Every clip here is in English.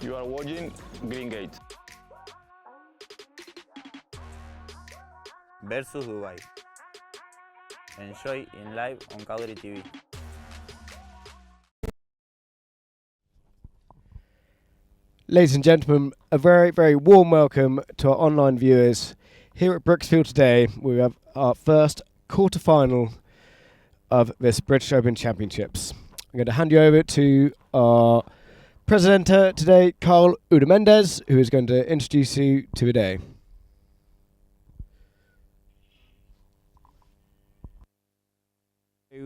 You are watching Green Gate. Versus Dubai. Enjoy in live on Kaudry TV. Ladies and gentlemen, a very, very warm welcome to our online viewers. Here at Brooksfield today, we have our first quarter-final of this British Open Championships. I'm going to hand you over to our presenter today, Carl Uda-Mendes, who is going to introduce you to the day.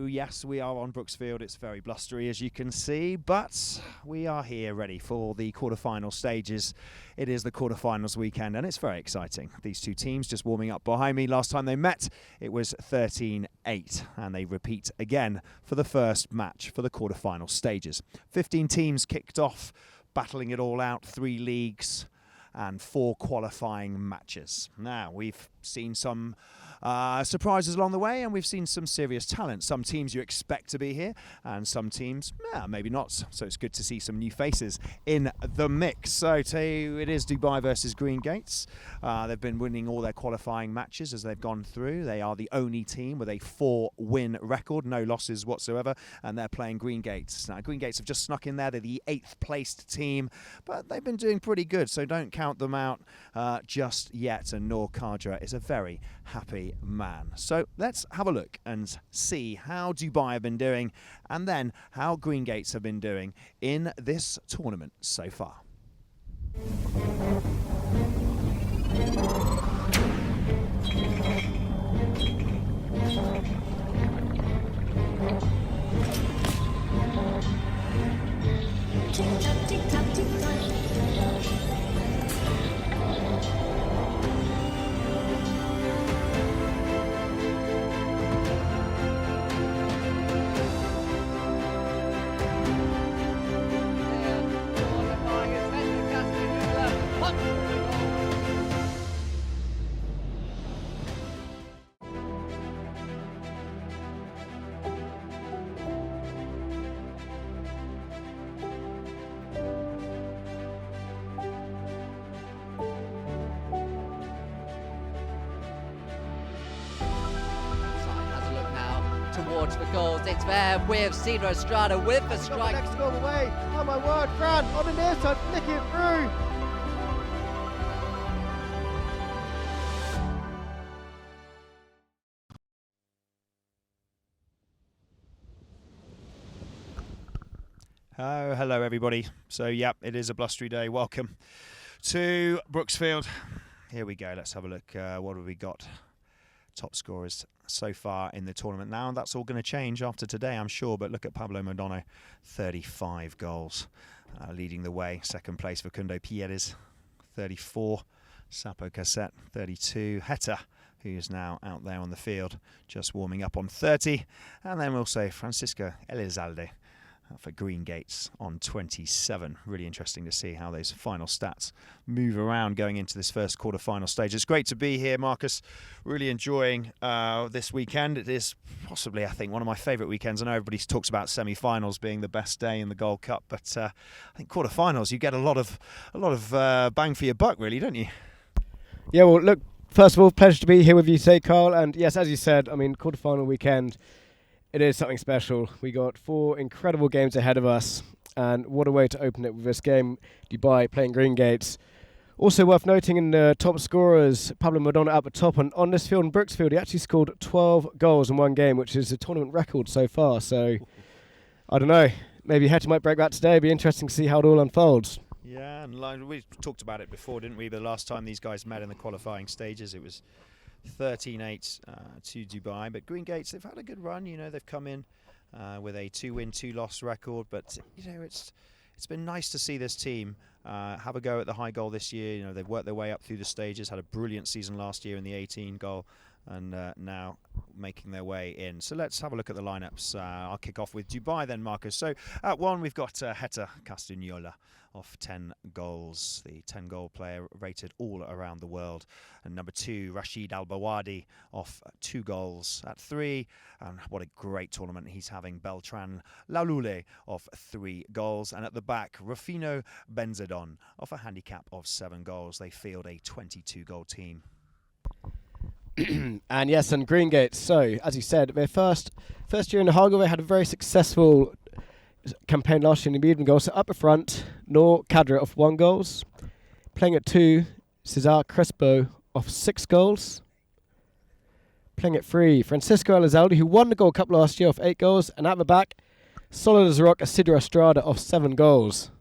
Yes, we are on Brooksfield. It's very blustery, as you can see, but we are here ready for the quarter-final stages. It is the quarter-finals weekend, and it's very exciting. These two teams just warming up behind me. Last time they met, it was 13-8, and they repeat again for the first match for the quarter-final stages. 15 teams kicked off, battling it all out, 3 leagues and 4 qualifying matches. Now, we've seen some surprises along the way, and we've seen some serious talent. Some teams you expect to be here, and some teams, maybe not. So it's good to see some new faces in the mix. So it is Dubai versus Green Gates. They've been winning all their qualifying matches as they've gone through. They are the only team with a 4-win record, no losses whatsoever, and they're playing Green Gates. Now, Green Gates have just snuck in there. They're the 8th placed team, but they've been doing pretty good, so don't count them out just yet. And Noor Kadra is a very happy man. So let's have a look and see how Dubai have been doing, and then how Green Gates have been doing in this tournament so far. Towards the goals, it's there with Cedro Estrada with the strike. Next goal away. Oh my word, Fran on the near side, flicking it through. Oh, hello everybody. So it is a blustery day. Welcome to Brooksfield. Here we go. Let's have a look. What have we got? Top scorers so far in the tournament now, and that's all going to change after today, I'm sure. But look at Pablo Modano, 35 goals, leading the way. Second place for Facundo Pierres, 34. Sapo Cassette, 32. Heta, who is now out there on the field, just warming up, on 30. And then we'll say Francisco Elizalde for Green Gates on 27. Really interesting to see how those final stats move around going into this first quarter-final stage. It's great to be here, Marcus. Really enjoying this weekend. It is possibly, I think, one of my favourite weekends. I know everybody talks about semi-finals being the best day in the Gold Cup, but I think quarter-finals, you get a lot of bang for your buck, really, don't you? Yeah, well, look, first of all, pleasure to be here with you today, Carl. And yes, as you said, I mean, quarter-final weekend, it is something special. We got 4 incredible games ahead of us, and what a way to open it with this game, Dubai playing Green Gates. Also worth noting in the top scorers, Pablo Modano at the top, and on this field in Brooksfield, he actually scored 12 goals in one game, which is a tournament record so far. So, I don't know, maybe Heta might break that today. It'd be interesting to see how it all unfolds. Yeah, and we talked about it before, didn't we? The last time these guys met in the qualifying stages, it was 13-8 to Dubai. But Green Gates, they've had a good run. You know, they've come in with a 2-win, 2-loss record. But, you know, it's been nice to see this team have a go at the high goal this year. You know, they've worked their way up through the stages, had a brilliant season last year in the 18 goal, and now making their way in. So let's have a look at the lineups. I'll kick off with Dubai then, Marcus. So at 1, we've got Heta Castagnola of 10 goals. The 10-goal player rated all around the world. And number 2, Rashid Al-Bawadi of 2 goals at 3. And what a great tournament he's having. Beltran Laulule of 3 goals. And at the back, Rufino Benzedon of a handicap of 7 goals. They field a 22-goal team. And yes, and Greengate. So, as you said, their first year in the Hargle, they had a very successful campaign last year in the medium goals. So up the front, Noor Kadra of 1 goals. Playing at 2, Cesar Crespo of 6 goals. Playing at 3, Francisco Elizalde, who won the Gold Cup last year, of 8 goals. And at the back, solid as a rock, Isidro Estrada of 7 goals.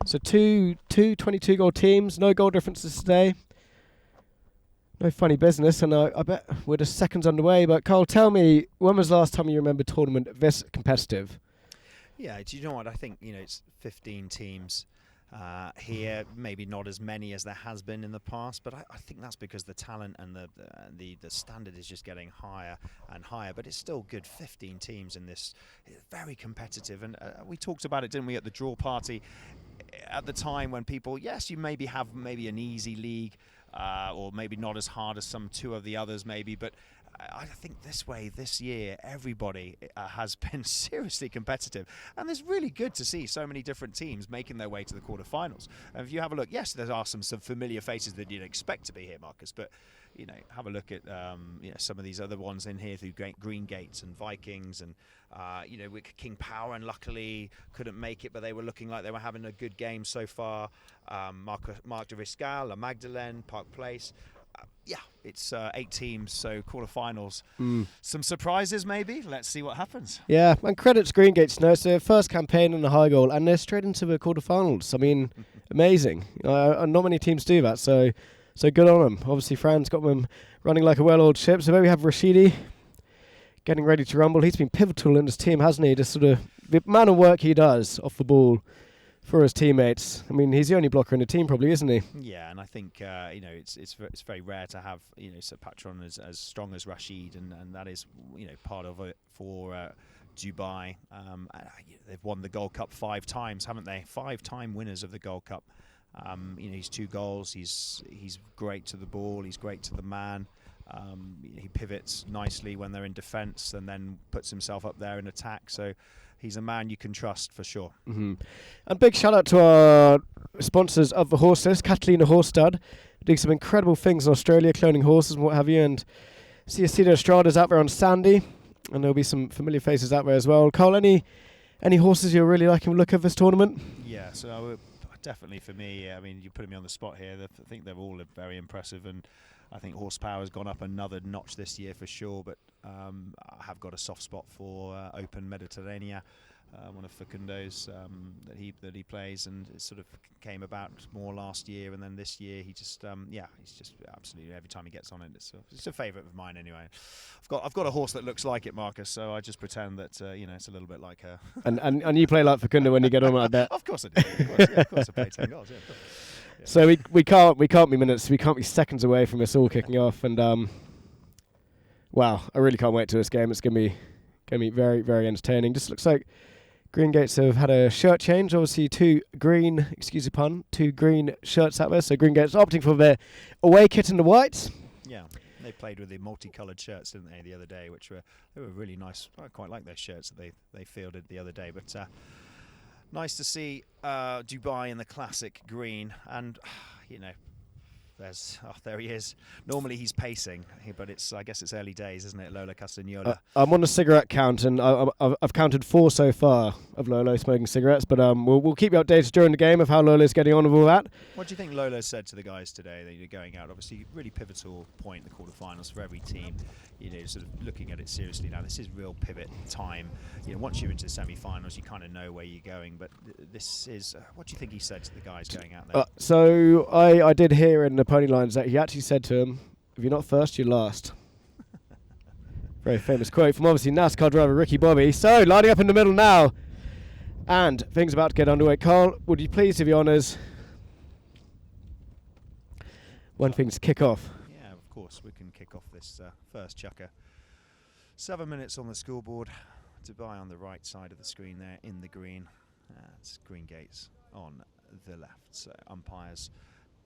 So two 22-goal teams, no goal differences today. No funny business, and I bet we're just seconds underway. But Carl, tell me, when was the last time you remember a tournament this competitive? Yeah, do you know what? I think, it's 15 teams here, maybe not as many as there has been in the past, but I think that's because the talent and the standard is just getting higher and higher. But it's still good, 15 teams in this, very competitive. And we talked about it, didn't we, at the draw party, at the time when people, yes, you maybe have an easy league, or maybe not as hard as some 2 of the others maybe, but I think this year everybody has been seriously competitive, and it's really good to see so many different teams making their way to the quarterfinals. And if you have a look, yes, there are some familiar faces that you'd expect to be here, Marcus, but have a look at some of these other ones in here through Green Gates and Vikings, and with King Power, and luckily couldn't make it, but they were looking like they were having a good game so far. Marc de Riscal, La Magdalene, Park Place. It's 8 teams, so quarterfinals. Some surprises maybe. Let's see what happens. Yeah, and credits Greengates. No, it's their first campaign in the high goal, and they're straight into the quarterfinals. I mean, amazing. Not many teams do that, so good on them. Obviously, Fran's got them running like a well-oiled ship. So there we have Rashidi getting ready to rumble. He's been pivotal in his team, hasn't he? Just sort of the amount of work he does off the ball for his teammates. I mean, he's the only blocker in the team, probably, isn't he? Yeah, and I think it's very rare to have Sir Patron as strong as Rashid, and that is part of it for Dubai. They've won the Gold Cup 5 times, haven't they? 5-time winners of the Gold Cup. He's 2 goals. He's great to the ball. He's great to the man. He pivots nicely when they're in defence, and then puts himself up there in attack. So he's a man you can trust for sure. Mm-hmm. And big shout out to our sponsors of the horses, Catalina Horse Stud, doing some incredible things in Australia, cloning horses and what have you. And see Isidro Estrada's out there on Sandy, and there'll be some familiar faces out there as well. Carl, any horses you're really liking the look of this tournament? Yeah, so definitely for me, I mean, you're putting me on the spot here. I think they're all very impressive, and I think horsepower has gone up another notch this year for sure, but I have got a soft spot for Open Mediterranea, one of Facundo's that he plays, and it sort of came about more last year, and then this year he just he's just absolutely, every time he gets on it, it's a favourite of mine anyway. I've got a horse that looks like it, Marcus, so I just pretend that it's a little bit like her. and you play like Facundo when you get on like that. Of course I do. Of course I play 10 goals. Yeah. Yeah. So we can't be minutes. We can't be seconds away from this all kicking off, and wow, I really can't wait to this game. It's gonna be very, very entertaining. Just looks like Green Gates have had a shirt change. Obviously, 2 green shirts out there. So Green Gates opting for their away kit in the white. Yeah, they played with the multicoloured shirts, didn't they, the other day, which were really nice. I quite like those shirts that they fielded the other day, but. Nice to see Dubai in the classic green, and there he is. Normally he's pacing, but I guess it's early days, isn't it, Lolo Castagnola? I'm on a cigarette count, and I've counted 4 so far of Lolo smoking cigarettes, but we'll keep you updated during the game of how Lolo's getting on with all that. What do you think Lolo said to the guys today that you're going out? Obviously, really pivotal point in the quarterfinals for every team. Sort of looking at it seriously now. This is real pivot time. Once you're into the semi-finals, you kind of know where you're going. But this is what do you think he said to the guys going out there? So I did hear in the pony lines that he actually said to him, "If you're not first, you're last." Very famous quote from obviously NASCAR driver Ricky Bobby. So lining up in the middle now, and things about to get underway. Carl, would you please do the honours when things kick off? Yeah, of course, we can kick off this first chukker. 7 minutes on the scoreboard. Dubai on the right side of the screen there in the green. That's Green Gates on the left. So umpires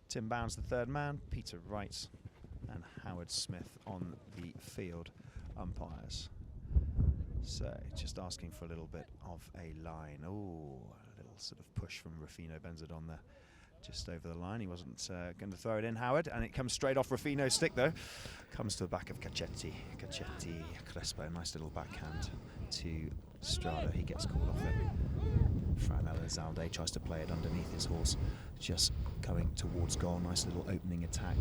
Tim Bounds, the third man, Peter Wright and Howard Smith on the field umpires. So just asking for a little bit of a line. Oh, a little sort of push from Rufino Benzadon there, just over the line. He wasn't going to throw it in, Howard, and it comes straight off Rufino's stick though. Comes to the back of Cacchetti. Crespo, nice little backhand to Strada. He gets called off it. Fran Elizalde tries to play it underneath his horse, just going towards goal. Nice little opening attack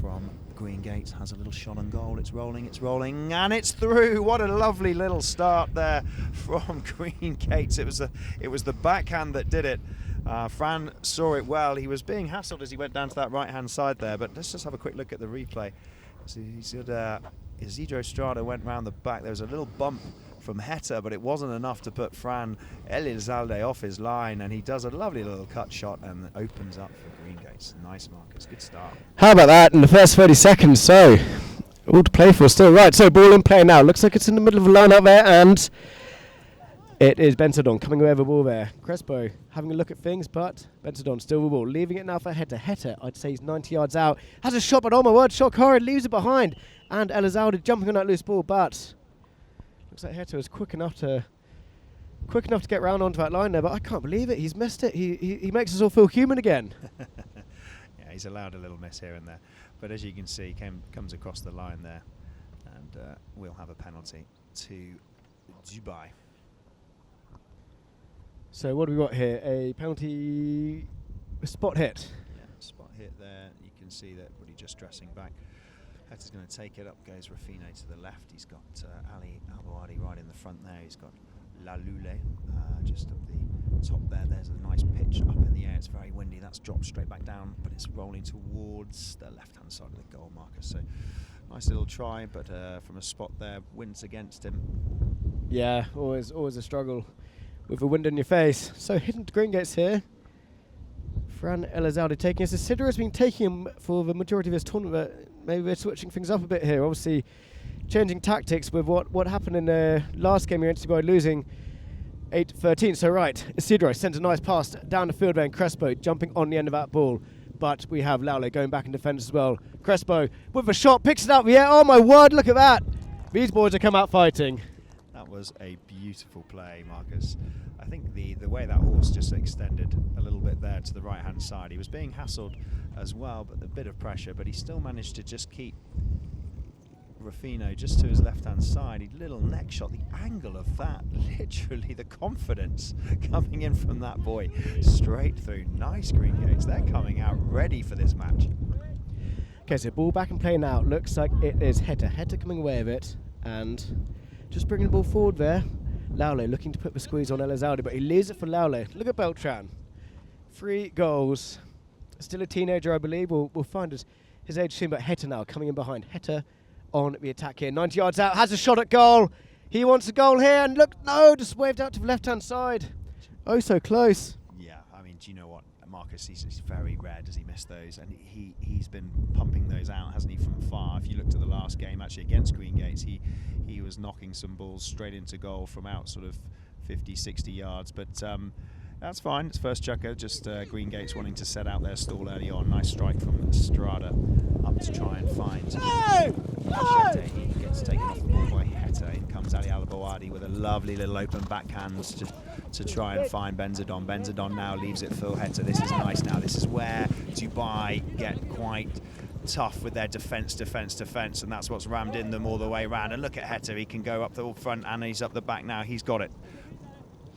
from Green Gates. Has a little shot on goal. It's rolling, and it's through. What a lovely little start there from Green Gates. It was the backhand that did it. Fran saw it well. He was being hassled as he went down to that right-hand side there, but let's just have a quick look at the replay. So he said Isidro Strada went round the back. There was a little bump from Heta, but it wasn't enough to put Fran Elizalde off his line, and he does a lovely little cut shot and opens up for Green Gates. Nice, Marcus. Good start. How about that in the first 30 seconds? So, all to play for still. Right, so ball in play now. Looks like it's in the middle of the line out there, and it is Benzadon coming away with the ball there. Crespo having a look at things, but Benzadon still with the ball. Leaving it now for Heta. I'd say he's 90 yards out. Has a shot, but oh my word, shot horrid. Leaves it behind. And Elizalde jumping on that loose ball, but looks like Heta was quick enough to get round onto that line there, but I can't believe it. He's missed it. He makes us all feel human again. Yeah, he's allowed a little miss here and there, but as you can see, comes across the line there, and we'll have a penalty to Dubai. So what do we got here? A penalty, a spot hit. Yeah, spot hit there. You can see that Woody just dressing back. Heta's going to take it up, goes Rufino to the left. He's got Ali Abouadi right in the front there. He's got La Lule just up the top there. There's a nice pitch up in the air. It's very windy. That's dropped straight back down, but it's rolling towards the left-hand side of the goal marker. So nice little try, but from a spot there, winds against him. Yeah, always a struggle with the wind in your face. So hidden to Green Gates here. Fran Elizalde taking us. Isidro has been taking him for the majority of his tournament. Maybe we're switching things up a bit here. Obviously, changing tactics with what happened in the last game against Dubai, losing 8-13. So right, Isidro sent a nice pass down the field there, and Crespo jumping on the end of that ball. But we have Laule going back in defence as well. Crespo with a shot, picks it up. Yeah, oh my word, look at that. These boys have come out fighting. That was a beautiful play, Marcus. I think the way that horse just extended a little bit there to the right-hand side. He was being hassled as well, but a bit of pressure, but he still managed to just keep Rufino just to his left-hand side. He little neck shot, the angle of that, literally the confidence coming in from that boy straight through. Nice Green Gates. They're coming out ready for this match. Okay, so ball back in play now. Looks like it is Heta coming away with it, and just bringing the ball forward there. Laule looking to put the squeeze on Elizalde, but he leaves it for Laule. Look at Beltran. 3 goals. Still a teenager, I believe. We'll find his age soon, but Heta now coming in behind. Heta on the attack here. 90 yards out, has a shot at goal. He wants a goal here, and look, no, just waved out to the left-hand side. Oh, so close. Yeah, I mean, do you know what, Marcus, he's very rare does he miss those, and he's been pumping those out, hasn't he, from far. If you looked at the last game, actually, against Green Gates, he was knocking some balls straight into goal from out sort of 50, 60 yards, but that's fine. It's first chucker, just Green Gates wanting to set out their stall early on. Nice strike from Strada up to try and find Cacchetti. He gets taken off the ball by Heta. In comes Ali Abouadi with a lovely little open backhand to try and find Benzadon. Benzadon now leaves it for Heta. This is nice now. This is where Dubai get quite tough with their defence, and that's what's rammed in them all the way around. And look at Heta. He can go up the front and he's up the back now. He's got it.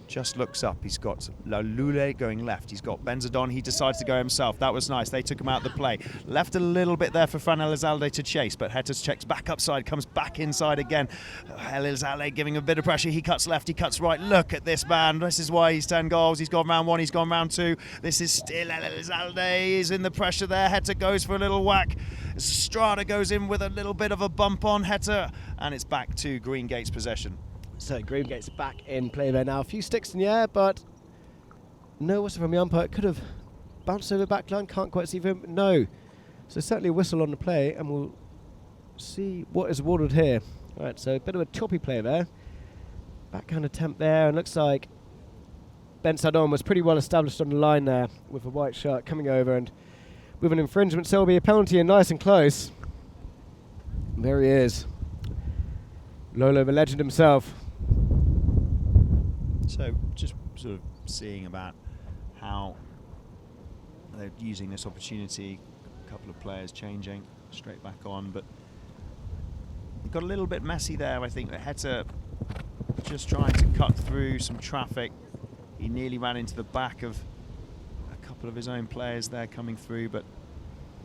Just looks up. He's got La Lule going left. He's got Benzadon. He decides to go himself. That was nice. They took him out of the play. Left a little bit there for Fran Elizalde to chase, but Heta's checks back upside, comes back inside again. Elizalde giving a bit of pressure. He cuts left, he cuts right. Look at this man. This is why he's 10 goals. He's gone round 1, he's gone round 2. This is still Elizalde. He's in the pressure there. Heta goes for a little whack. Strada goes in with a little bit of a bump on Heta, and it's back to Green Gates possession. So Green Gates back in play there now. A few sticks in the air, but no whistle from the umpire. It could have bounced over the back line. Can't quite see him. No. So certainly a whistle on the play, and we'll see what is awarded here. Right, so a bit of a choppy play there. Backhand attempt there, and looks like Ben Sadon was pretty well established on the line there with a white shirt coming over, and with an infringement, so it'll be a penalty and nice and close. And there he is. Lolo, the legend himself. So just sort of seeing about how they're using this opportunity, a couple of players changing straight back on, but it got a little bit messy there. I think that Heta just trying to cut through some traffic. He nearly ran into the back of a couple of his own players there coming through, but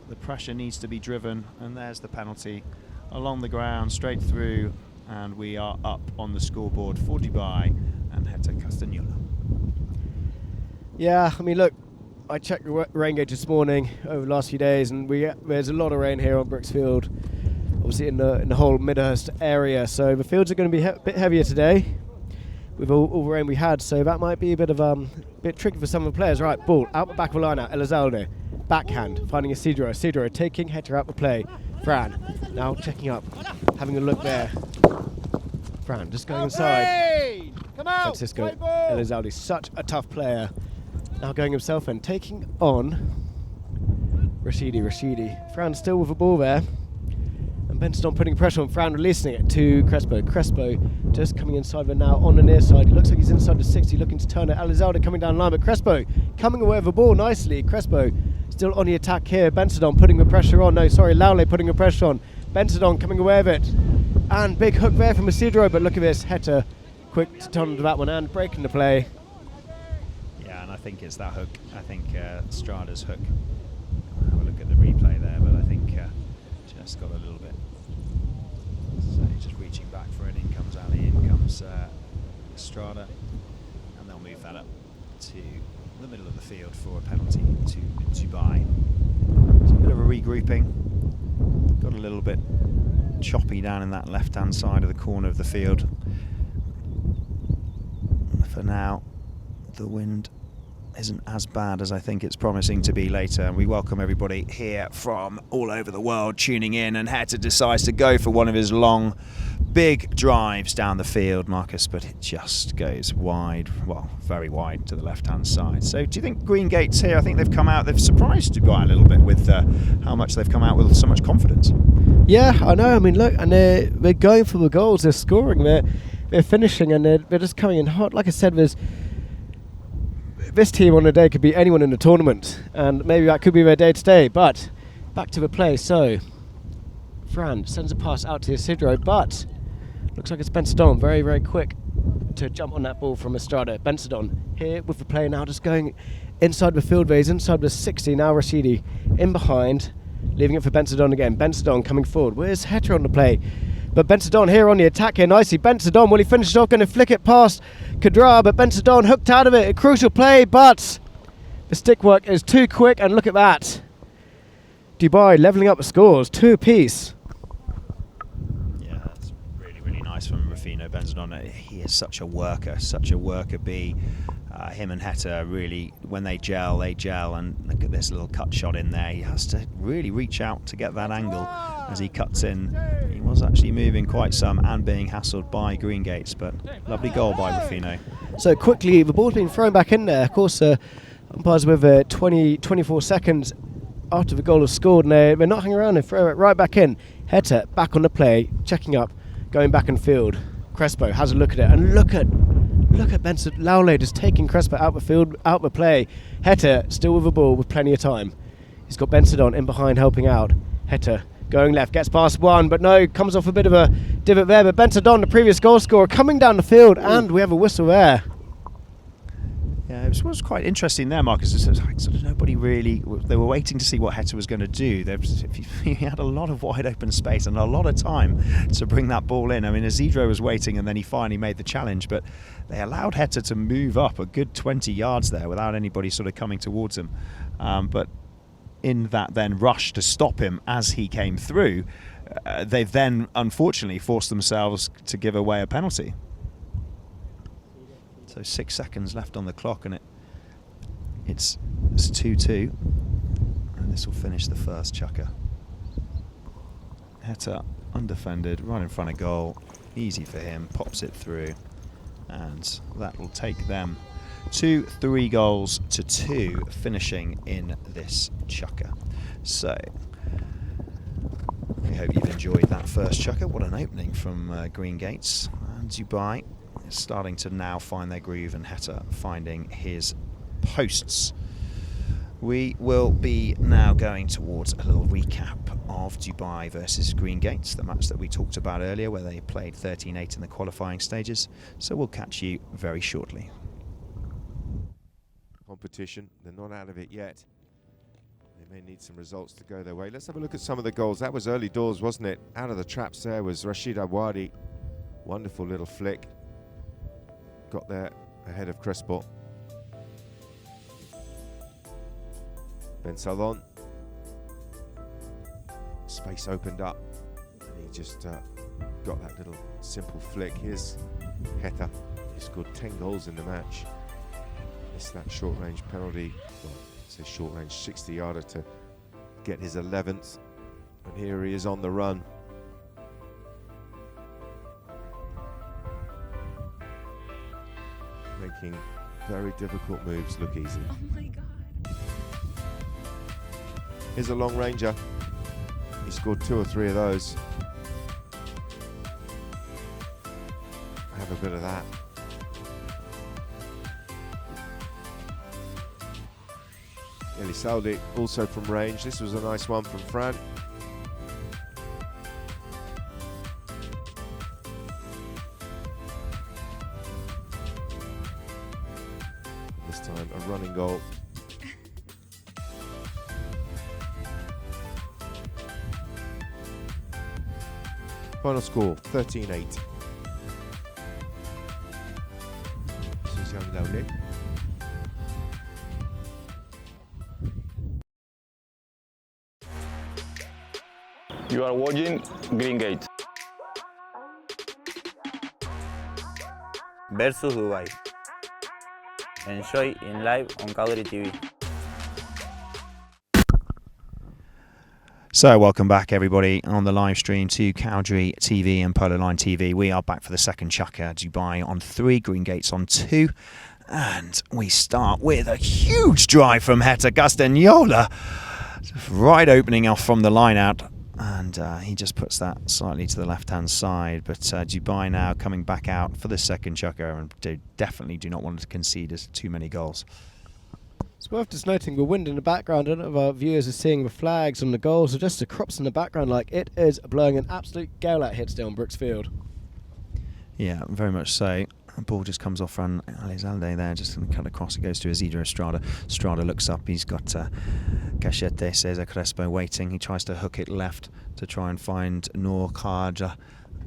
the pressure needs to be driven, and there's the penalty along the ground, straight through, and we are up on the scoreboard for Dubai and Heta Castagnola. Yeah, I mean, look, I checked the rain gauge this morning over the last few days, and there's a lot of rain here on Brixfield, obviously in the whole Midhurst area, so the fields are going to be a bit heavier today with all the rain we had, so that might be a bit tricky for some of the players. Right, ball out the back of the line now. Elizalde, backhand, finding Isidro. Isidro taking Heta out the play. Fran now checking up, having a look there. Fran just going inside. Francisco Elizalde, such a tough player. Now going himself and taking on Rashidi. Fran still with the ball there. And Benson putting pressure on Fran, releasing it to Crespo. Crespo just coming inside of it now on the near side. He looks like he's inside the 60, looking to turn it. Elizalde coming down the line, but Crespo coming away with the ball nicely. Crespo still on the attack here. Benson putting the pressure on. No, sorry, Laule putting the pressure on. Benson coming away with it. And big hook there from Isidro, but look at this. Heta quick to turn to that one and breaking the play. Yeah, and I think it's that hook. I think Strada's hook. I'll have a look at the replay there, but I think just got a little bit. So he's just reaching back for it. In comes Ali, in comes Strada, and they'll move that up to the middle of the field for a penalty to Dubai. It's a bit of a regrouping. Got a little bit choppy down in that left-hand side of the corner of the field. For now, the wind isn't as bad as I think it's promising to be later, and we welcome everybody here from all over the world tuning in, and Heta decides to go for one of his long big drives down the field, Marcus, but it just goes wide, well, very wide to the left hand side. So do you think Green Gates here, I think they've surprised Dubai a little bit with how much they've come out with so much confidence? Yeah, I know, I mean look, and they're going for the goals, they're scoring, they're finishing, and they're just coming in hot. Like I said, this team on a day could be anyone in the tournament, and maybe that could be their day today. But back to the play. So Fran sends a pass out to Isidro, but looks like it's Benson very, very quick to jump on that ball from Estrada. Benson here with the play now, just going inside the field there. He's inside the 60 now. Rashidi in behind, leaving it for Benson again. Benson coming forward. Where's Heta on the play? But Benson here on the attack here nicely. Benson, will he finish it off? Going to flick it past Kadra, but Benson hooked out of it. A crucial play, but the stick work is too quick, and look at that. Dubai levelling up the scores, 2 apiece. Yeah, that's really, really nice from Rufino Benson. He is such a worker bee. Him and Heta really, when they gel, and look at this little cut shot in there. He has to really reach out to get that angle as he cuts in. He was actually moving quite some and being hassled by Green Gates, but lovely goal by Rufino. So quickly, the ball's been thrown back in there. Of course, umpires with 24 seconds after the goal is scored, and they're not hanging around, they throw it right back in. Heta back on the play, checking up, going back in field. Crespo has a look at it, and look at Benson Laule just taking Crespo out the field, out the play. Heta still with the ball with plenty of time. He's got Benson in behind helping out. Heta going left, gets past one, but no, comes off a bit of a divot there. But Benson, the previous goal scorer, coming down the field, and we have a whistle there. Yeah, it was quite interesting there, Marcus. It was like sort of nobody really. They were waiting to see what Heta was going to do. He had a lot of wide open space and a lot of time to bring that ball in. I mean, Isidro was waiting, and then he finally made the challenge. But they allowed Heta to move up a good 20 yards there without anybody sort of coming towards him. But in that then rush to stop him as he came through, they then unfortunately forced themselves to give away a penalty. So 6 seconds left on the clock, and it's 2-2, and this will finish the first chukker. Heta undefended, right in front of goal, easy for him, pops it through, and that will take them 3 goals to 2, finishing in this chukker. So we hope you've enjoyed that first chukker. What an opening from Green Gates. And Dubai is starting to now find their groove, and Heta finding his posts. We will be now going towards a little recap of Dubai versus Green Gates, the match that we talked about earlier where they played 13-8 in the qualifying stages. So we'll catch you very shortly. Competition, they're not out of it yet. They may need some results to go their way. Let's have a look at some of the goals. That was early doors, wasn't it? Out of the traps there was Rashid Awadi. Wonderful little flick. Got there ahead of Crespo. Ben Salon. Space opened up and he just got that little simple flick. Here's Heta, who scored 10 goals in the match. Missed that short range penalty, well, it's a short range 60-yarder to get his 11th. And here he is on the run. Making very difficult moves look easy. Oh my God. Here's a long ranger. He scored 2 or 3 of those. Have a bit of that. Elizalde also from range. This was a nice one from Fran. This time a running goal. Final score 13-8. This is Young Laule. You are watching Green Gate. Versus Dubai. Enjoy in live on Cowdrey TV. So welcome back everybody on the live stream to Cowdrey TV and Polo Line TV. We are back for the second chukker. Dubai on 3, Green Gates on 2. And we start with a huge drive from Heta Castagnola. Right opening off from the line out. And he just puts that slightly to the left-hand side. But Dubai now coming back out for the second chukker, and they definitely do not want to concede us too many goals. It's worth just noting the wind in the background. I don't know if our viewers are seeing the flags on the goals or just the crops in the background. Like, it is blowing an absolute gale out here still on Brooksfield. Yeah, very much so. The ball just comes off from Elizalde there, just going to cut across. It goes to Isidro Estrada. Estrada looks up. He's got Cachete, Cesar Crespo waiting. He tries to hook it left to try and find Noor Khaja.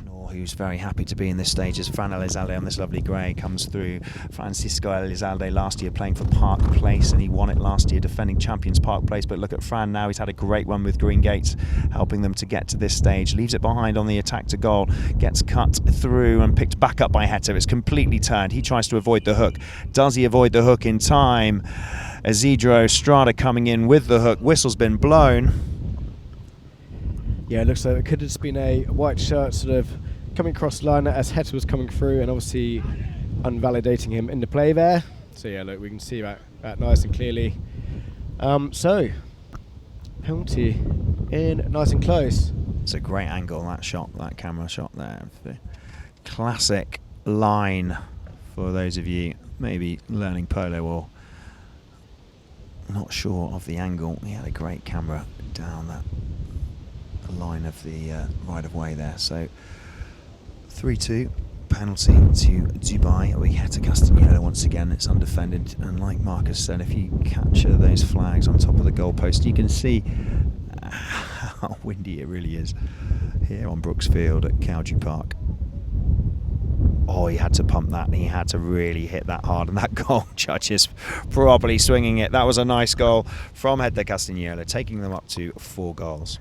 Noor, who's very happy to be in this stage, as Fran Elizalde on this lovely grey comes through. Francisco Elizalde last year playing for Park Place, and he won it last year, defending champions Park Place. But look at Fran now. He's had a great one with Green Gates, helping them to get to this stage. Leaves it behind on the attack to goal. Gets cut through and picked back up by Heta. It's completely turned. He tries to avoid the hook. Does he avoid the hook in time? Isidro Estrada coming in with the hook. Whistle's been blown. Yeah, it looks like it could have just been a white shirt sort of coming across the line as Heta was coming through, and obviously unvalidating him in the play there. So yeah, look, we can see that nice and clearly. So, penalty in nice and close. It's a great angle, that shot, that camera shot there. The classic line for those of you maybe learning polo or not sure of the angle. He had a great camera down that line of the right of way there. So 3-2 penalty to Dubai. We had to Castagnola once again. It's undefended, and like Marcus said, if you capture those flags on top of the goalpost, you can see how windy it really is here on Brooksfield at Cowdrey Park. Oh, he had to pump that, and he had to really hit that hard, and that goal judge is probably swinging it. That was a nice goal from Heta Castagnola, taking them up to 4 goals.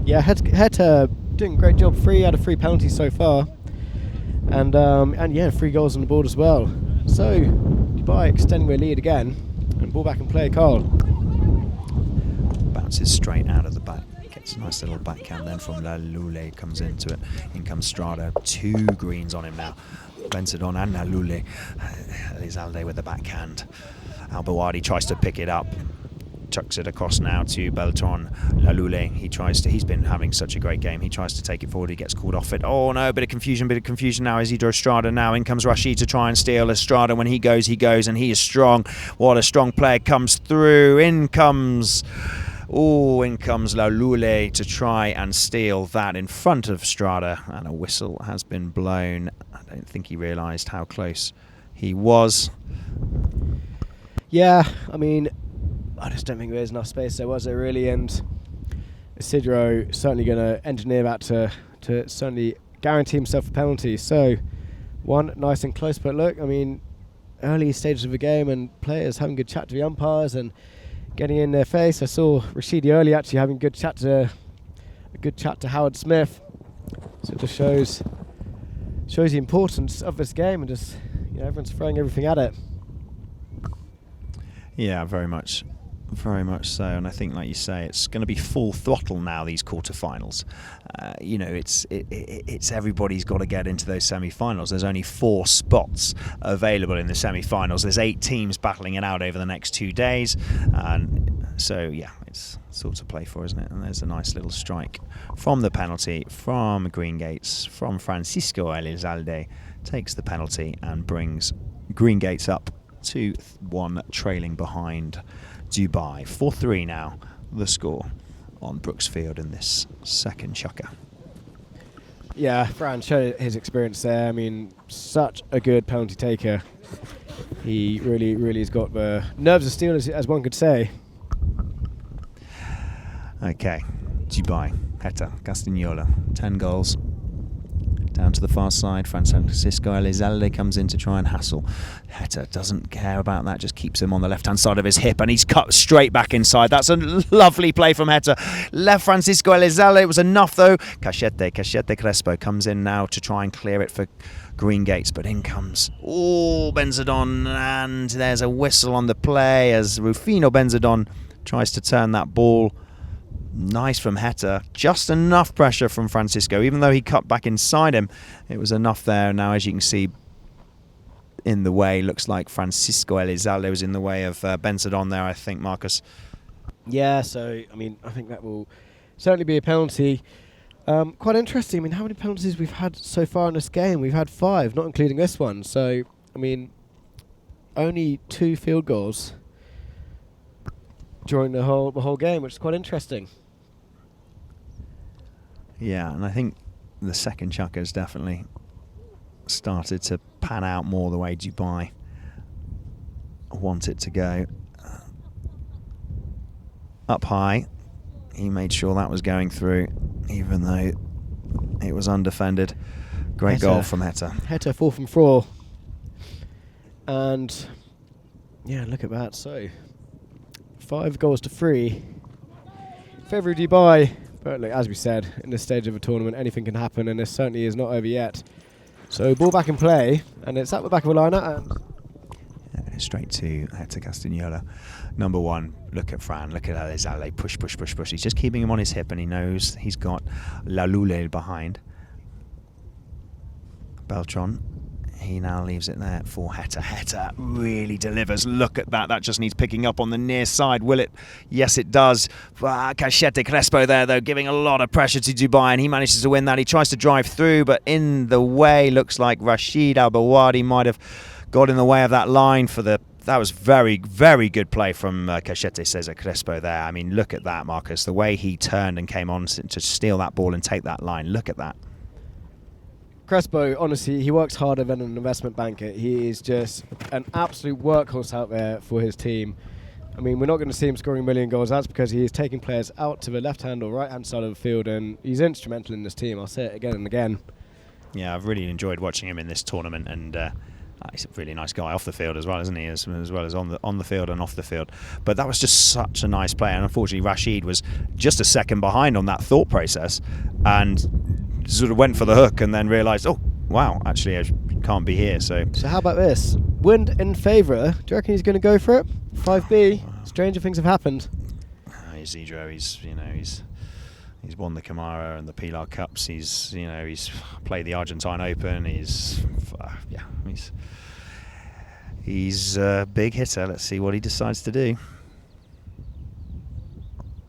Yeah, Heta doing a great job. 3 out of 3 penalties so far, and yeah, 3 goals on the board as well. So Dubai extending their lead again, and ball back in play. Carl bounces straight out of the back. Gets a nice little backhand then from Laule, comes into it. In comes Strada. 2 greens on him now. Benzedon and Lalule. Elizalde with the backhand. Al-Bawadi tries to pick it up. Chucks it across now to Beltran. Lalule, he's been having such a great game. He tries to take it forward, he gets called off it. Oh no, bit of confusion now. Isidro Estrada now. In comes Rashid to try and steal. Estrada, when he goes, and he is strong. What a strong player comes through. In comes Lalule to try and steal that in front of Estrada, and a whistle has been blown. I don't think he realised how close he was. Yeah, I mean, I just don't think there was enough space there, was there really? And Isidro certainly going to engineer that to certainly guarantee himself a penalty. So, one nice and close, but look, I mean, early stages of the game and players having a good chat to the umpires and getting in their face. I saw Rashidi early actually having a good chat to Howard Smith. So it just shows the importance of this game, and just, you know, everyone's throwing everything at it. Yeah, very much so, and I think, like you say, it's going to be full throttle now, these quarterfinals. You know, it's everybody's got to get into those semi-finals. There's only 4 spots available in the semi-finals. There's 8 teams battling it out over the next 2 days, and so yeah, it's sort to play for, isn't it? And there's a nice little strike from the penalty from Green Gates, from Francisco Elizalde, takes the penalty and brings Green Gates up 2-1, trailing behind Dubai. 4-3 now, the score on Brooksfield in this second chukker. Yeah, Fran showed his experience there. I mean, such a good penalty taker. He really has got the nerves of steel, as one could say. Okay, Dubai, Heta, Castagnola, 10 goals. Down to the far side, Francisco Elizalde comes in to try and hassle. Heta doesn't care about that, just keeps him on the left-hand side of his hip, and he's cut straight back inside. That's a lovely play from Heta. Left Francisco Elizalde, it was enough though. Cachete Crespo comes in now to try and clear it for Green Gates, but in comes Benzedon, and there's a whistle on the play as Rufino Benzedon tries to turn that ball. Nice from Heta, just enough pressure from Francisco, even though he cut back inside him, it was enough there. Now, as you can see, in the way, looks like Francisco Elizalde was in the way of Benzedon there, I think, Marcus. Yeah, so, I mean, I think that will certainly be a penalty. Quite interesting. I mean, how many penalties we've had so far in this game? We've had 5, not including this one. So, I mean, only 2 field goals during the whole game, which is quite interesting. Yeah, and I think the second chucker's definitely started to pan out more the way Dubai want it to go. Up high, he made sure that was going through, even though it was undefended. Great goal from Heta. Heta 4 from 4. And, yeah, look at that. So, 5 goals to 3. Favour of Dubai. But look, as we said, in this stage of a tournament, anything can happen, and this certainly is not over yet. So, ball back in play, and it's at the back of the lineup. And straight to Hector Castagnola. Number 1, look at Fran, look at Elizalde, push. He's just keeping him on his hip, and he knows he's got Lalule behind. Beltran, he now leaves it there for Heta. Heta really delivers. Look at that. That just needs picking up on the near side. Will it? Yes, it does. Cachete Crespo there, though, giving a lot of pressure to Dubai, and he manages to win that. He tries to drive through, but in the way, looks like Rashid Al-Bawadi might have got in the way of that line for the... That was very, very good play from Cachete Cesar Crespo there. I mean, look at that, Marcus. The way he turned and came on to steal that ball and take that line. Look at that. Crespo, honestly, he works harder than an investment banker. He is just an absolute workhorse out there for his team. I mean, we're not going to see him scoring a million goals. That's because he is taking players out to the left-hand or right-hand side of the field, and he's instrumental in this team. I'll say it again and again. Yeah, I've really enjoyed watching him in this tournament, and he's a really nice guy off the field as well, isn't he? As well as on the field and off the field. But that was just such a nice play, and unfortunately, Rashid was just a second behind on that thought process, and sort of went for the hook and then realised, oh, wow, actually I can't be here. So how about this? Wind in favour. Do you reckon he's going to go for it? 5B. Stranger things have happened. Isidro, he's He's won the Camara and the Pilar Cups. He's played the Argentine Open. He's a big hitter. Let's see what he decides to do.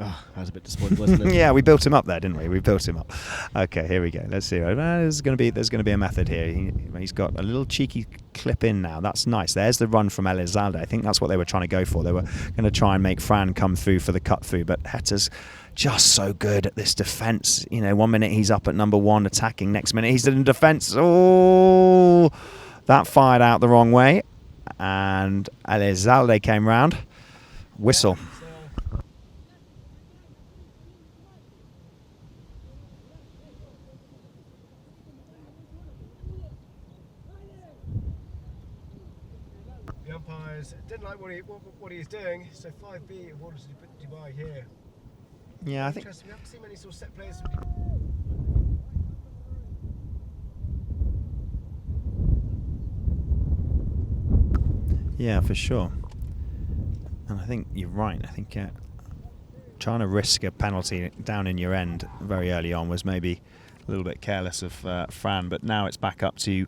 Oh, that was a bit disappointing, wasn't it? Yeah, we built him up there, didn't we? We built him up. Okay, here we go. Let's see. There's going to be a method here. He's got a little cheeky clip in now. That's nice. There's the run from Elizalde. I think that's what they were trying to go for. They were going to try and make Fran come through for the cut through, but Hetter's just so good at this defence. 1 minute he's up at number 1 attacking. Next minute he's in defence. Oh, that fired out the wrong way, and Elizalde came round. Whistle. The umpires didn't like what he's doing, so 5B awarded to Dubai here. Yeah, I think. Interesting. We haven't seen many sort of set plays. Yeah, for sure. And I think you're right. I think trying to risk a penalty down in your end very early on was maybe a little bit careless of Fran, but now it's back up to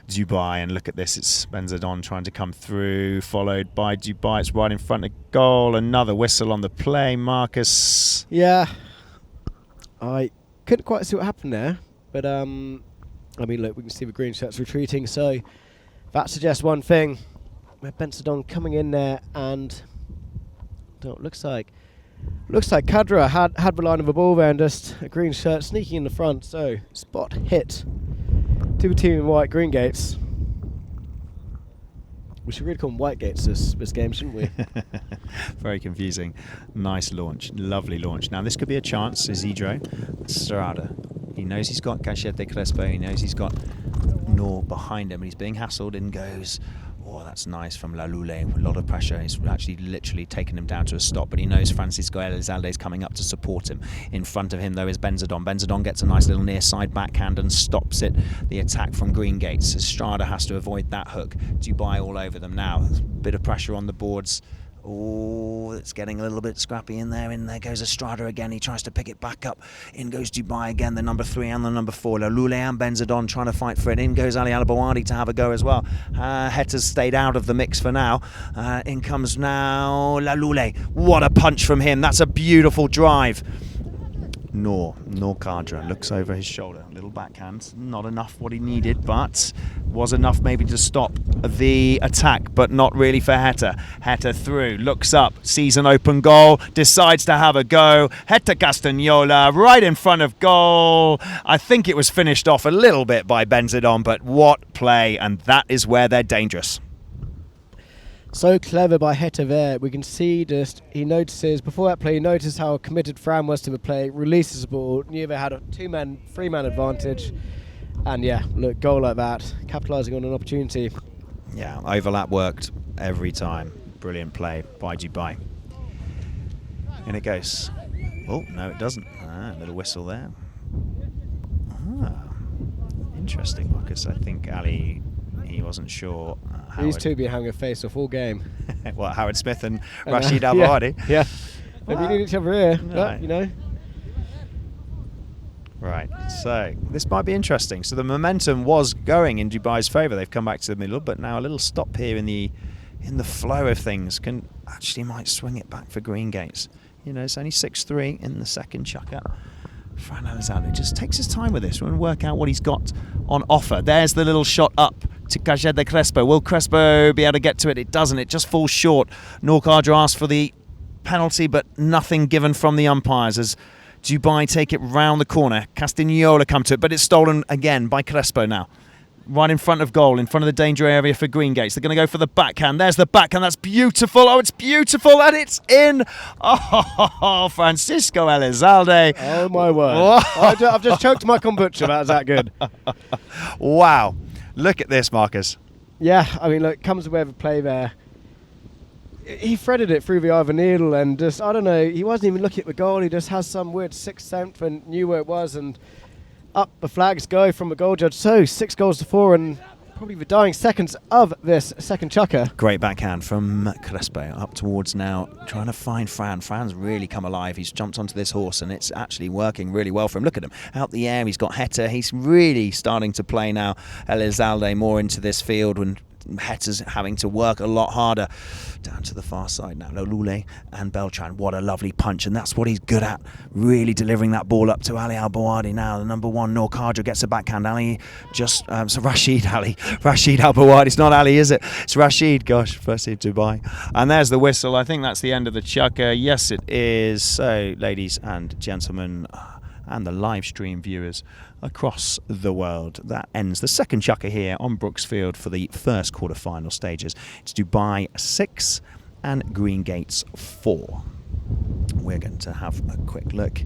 Dubai, and look at this, it's Benzedon trying to come through, followed by Dubai. It's right in front of goal. Another whistle on the play, Marcus. Yeah, I couldn't quite see what happened there, but I mean, look, we can see the green shirts retreating, so that suggests one thing. Benzedon coming in there, and it looks like Kadra had the line of the ball there, and just a green shirt sneaking in the front, so spot hit to the team in white, green gates. We should really call them white gates this game, shouldn't we? Very confusing. Nice launch, lovely launch. Now this could be a chance. Isidro Estrada. He knows he's got Cachete Crespo. He knows he's got Noor behind him, and he's being hassled. In goes. Oh, that's nice from Lalule. A lot of pressure. He's actually literally taken him down to a stop, but he knows Francisco Elizalde is coming up to support him. In front of him, though, is Benzedon. Benzedon gets a nice little near side backhand and stops it. The attack from Green Gates. Estrada has to avoid that hook. Dubai all over them now. Bit of pressure on the boards. Oh, it's getting a little bit scrappy in there. In there goes Estrada again. He tries to pick it back up. In goes Dubai again, the number 3 and the number 4. Lalule and Benzedon trying to fight for it. In goes Ali Al-Bawadi to have a go as well. Hetter's stayed out of the mix for now. In comes now Lalule. What a punch from him. That's a beautiful drive. Noor Kadra looks over his shoulder. Little backhand. Not enough what he needed, but was enough maybe to stop the attack, but not really for Hetter. Hetter through, looks up, sees an open goal, decides to have a go. Hetter Castagnola right in front of goal. I think it was finished off a little bit by Benzedon, but what play, and that is where they're dangerous. So clever by Hetter there. We can see just he notices before that play. He noticed how committed Fran was to the play. Releases the ball. Knew they had a 3-man advantage, and yeah, look, goal like that, capitalising on an opportunity. Yeah, overlap worked every time. Brilliant play by Dubai. In it goes. Oh no, it doesn't. Little whistle there. Interesting, Marcus. I think Ali, he wasn't sure. These two be having a face-off all game. What, Howard Smith and Rashid Al-Bawadi? Yeah. Maybe you need each other here, No. but, you know. Right, so this might be interesting. So the momentum was going in Dubai's favour. They've come back to the middle, but now a little stop here in the flow of things might swing it back for Green Gates. You know, it's only 6-3 in the second chuck-up. Fran Elizalde just takes his time with this and work out what he's got on offer. There's the little shot up to Cachete Crespo. Will Crespo be able to get to it? It doesn't. It just falls short. Noor Kadra asked for the penalty, but nothing given from the umpires as Dubai take it round the corner. Castagnola come to it, but it's stolen again by Crespo now. Right in front of goal, in front of the danger area for Green Gates. They're going to go for the backhand. There's the backhand. That's beautiful. Oh, it's beautiful, and it's in. Oh, Francisco Elizalde. Oh, my word. I've just choked my kombucha. That was that good. Wow. Look at this, Marcus. Yeah, I mean, look, comes away with a play there. He threaded it through the eye of a needle, and just, I don't know, he wasn't even looking at the goal. He just has some weird sixth sense and knew where it was, and up the flags go from the goal judge. So 6 goals to 4, and probably the dying seconds of this second chukker. Great backhand from Crespo, up towards now, trying to find Fran. Fran's really come alive. He's jumped onto this horse, and it's actually working really well for him. Look at him, out the air. He's got Heta. He's really starting to play now Elizalde more into this field, when Heta's having to work a lot harder. Down to the far side now, Lolule and Beltran. What a lovely punch, and that's what he's good at, really delivering that ball up to Ali Al Bawadi now. The number one, Noor Khaja, gets a backhand. Ali just, Rashid Al Bawadi. It's not Ali, is it? It's Rashid. Gosh, first in Dubai. And there's the whistle. I think that's the end of the chukker. Yes, it is. So, ladies and gentlemen, and the live stream viewers across the world, that ends the second chukker here on Brooksfield for the first quarter-final stages. It's Dubai 6 and Green Gates 4. We're going to have a quick look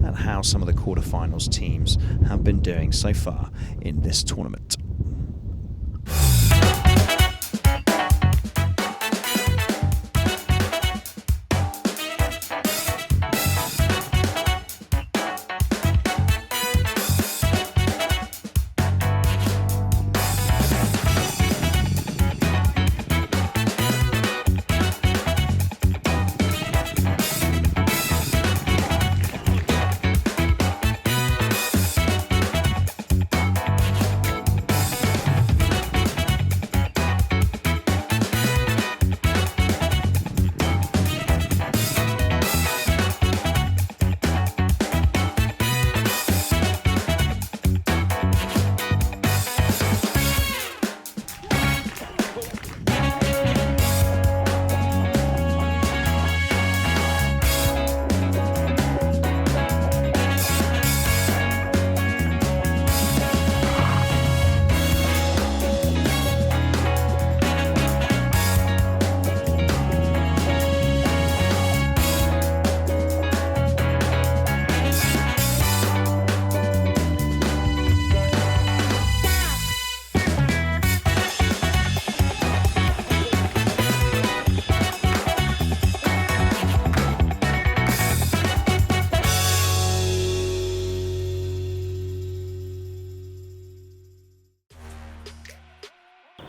at how some of the quarter-finals teams have been doing so far in this tournament.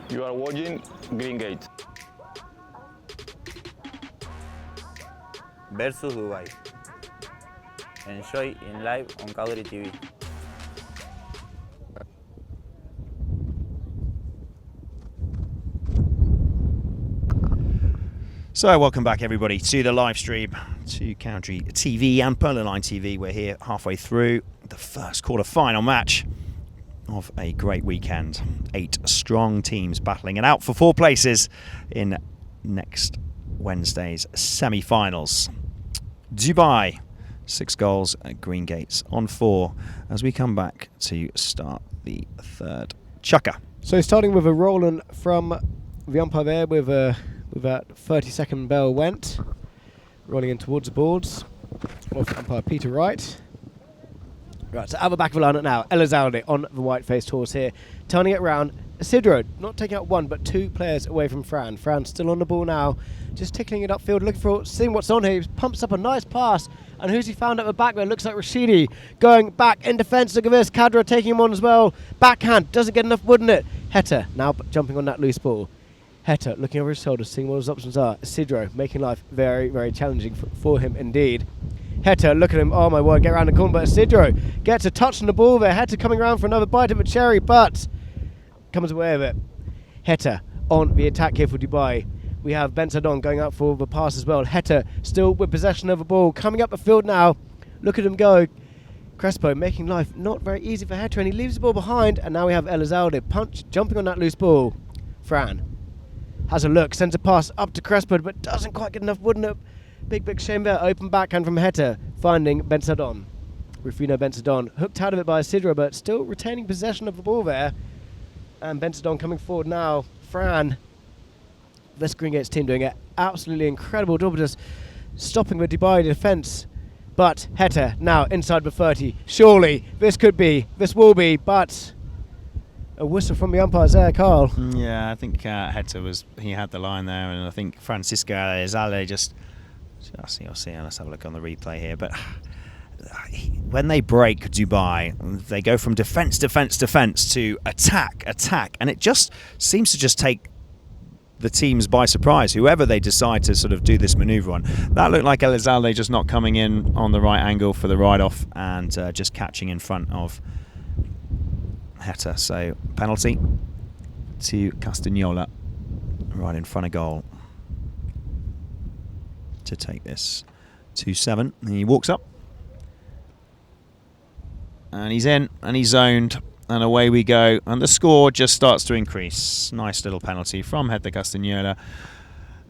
You are watching Green Gate. Versus Dubai. Enjoy in live on Kaudri TV. So welcome back everybody to the live stream, to Cowdrey TV and Polo Line TV. We're here halfway through the first quarter-final match of a great weekend. 8 strong teams battling it out for 4 places in next Wednesday's semi-finals. Dubai, 6 goals at Green Gates on 4 as we come back to start the third chukker. So starting with a Roland from the umpire there with that 30-second bell went. Rolling in towards the boards. Off umpire Peter Wright. Right, so out the back of the lineup now. Elizalde on the white-faced horse here. Turning it round. Isidro not taking out 1 but 2 players away from Fran. Fran still on the ball now. Just tickling it upfield, looking for, seeing what's on here. He pumps up a nice pass. And who's he found at the back there? Looks like Rashidi going back in defence. Look at this. Kadra taking him on as well. Backhand. Doesn't get enough wood in it. Heta now jumping on that loose ball. Heta looking over his shoulder, seeing what his options are. Isidro making life very, very challenging for him indeed. Heta, look at him. Oh my word, get around the corner. But Isidro gets a touch on the ball there. Heta coming around for another bite of a cherry, but comes away with it. Heta on the attack here for Dubai. We have Ben Sadon going up for the pass as well. Heta still with possession of the ball. Coming up the field now. Look at him go. Crespo making life not very easy for Heta, and he leaves the ball behind. And now we have Elizalde jumping on that loose ball. Fran has a look, sends a pass up to Crespo, but doesn't quite get enough wood in it. Big shame there. Open backhand from Heta, finding Ben Sadon. Rufino Ben Sadon hooked out of it by Isidro, but still retaining possession of the ball there. And Ben Sadon coming forward now. Fran, this Green Gates team doing an absolutely incredible job of just stopping the Dubai defence. But Heta now inside the 30. Surely this will be, but a whistle from the umpires there, Carl. Yeah, I think Heta he had the line there, and I think Francisco Elizalde just. You'll see, let's have a look on the replay here. But when they break Dubai, they go from defence to attack, and it just seems to just take the teams by surprise, whoever they decide to sort of do this manoeuvre on. That looked like Elizalde just not coming in on the right angle for the ride-off and just catching in front of Heta. So penalty to Castagnola right in front of goal to take this 2-7. And he walks up and he's in and he's zoned. And away we go, and the score just starts to increase. Nice little penalty from Heta Castagnola.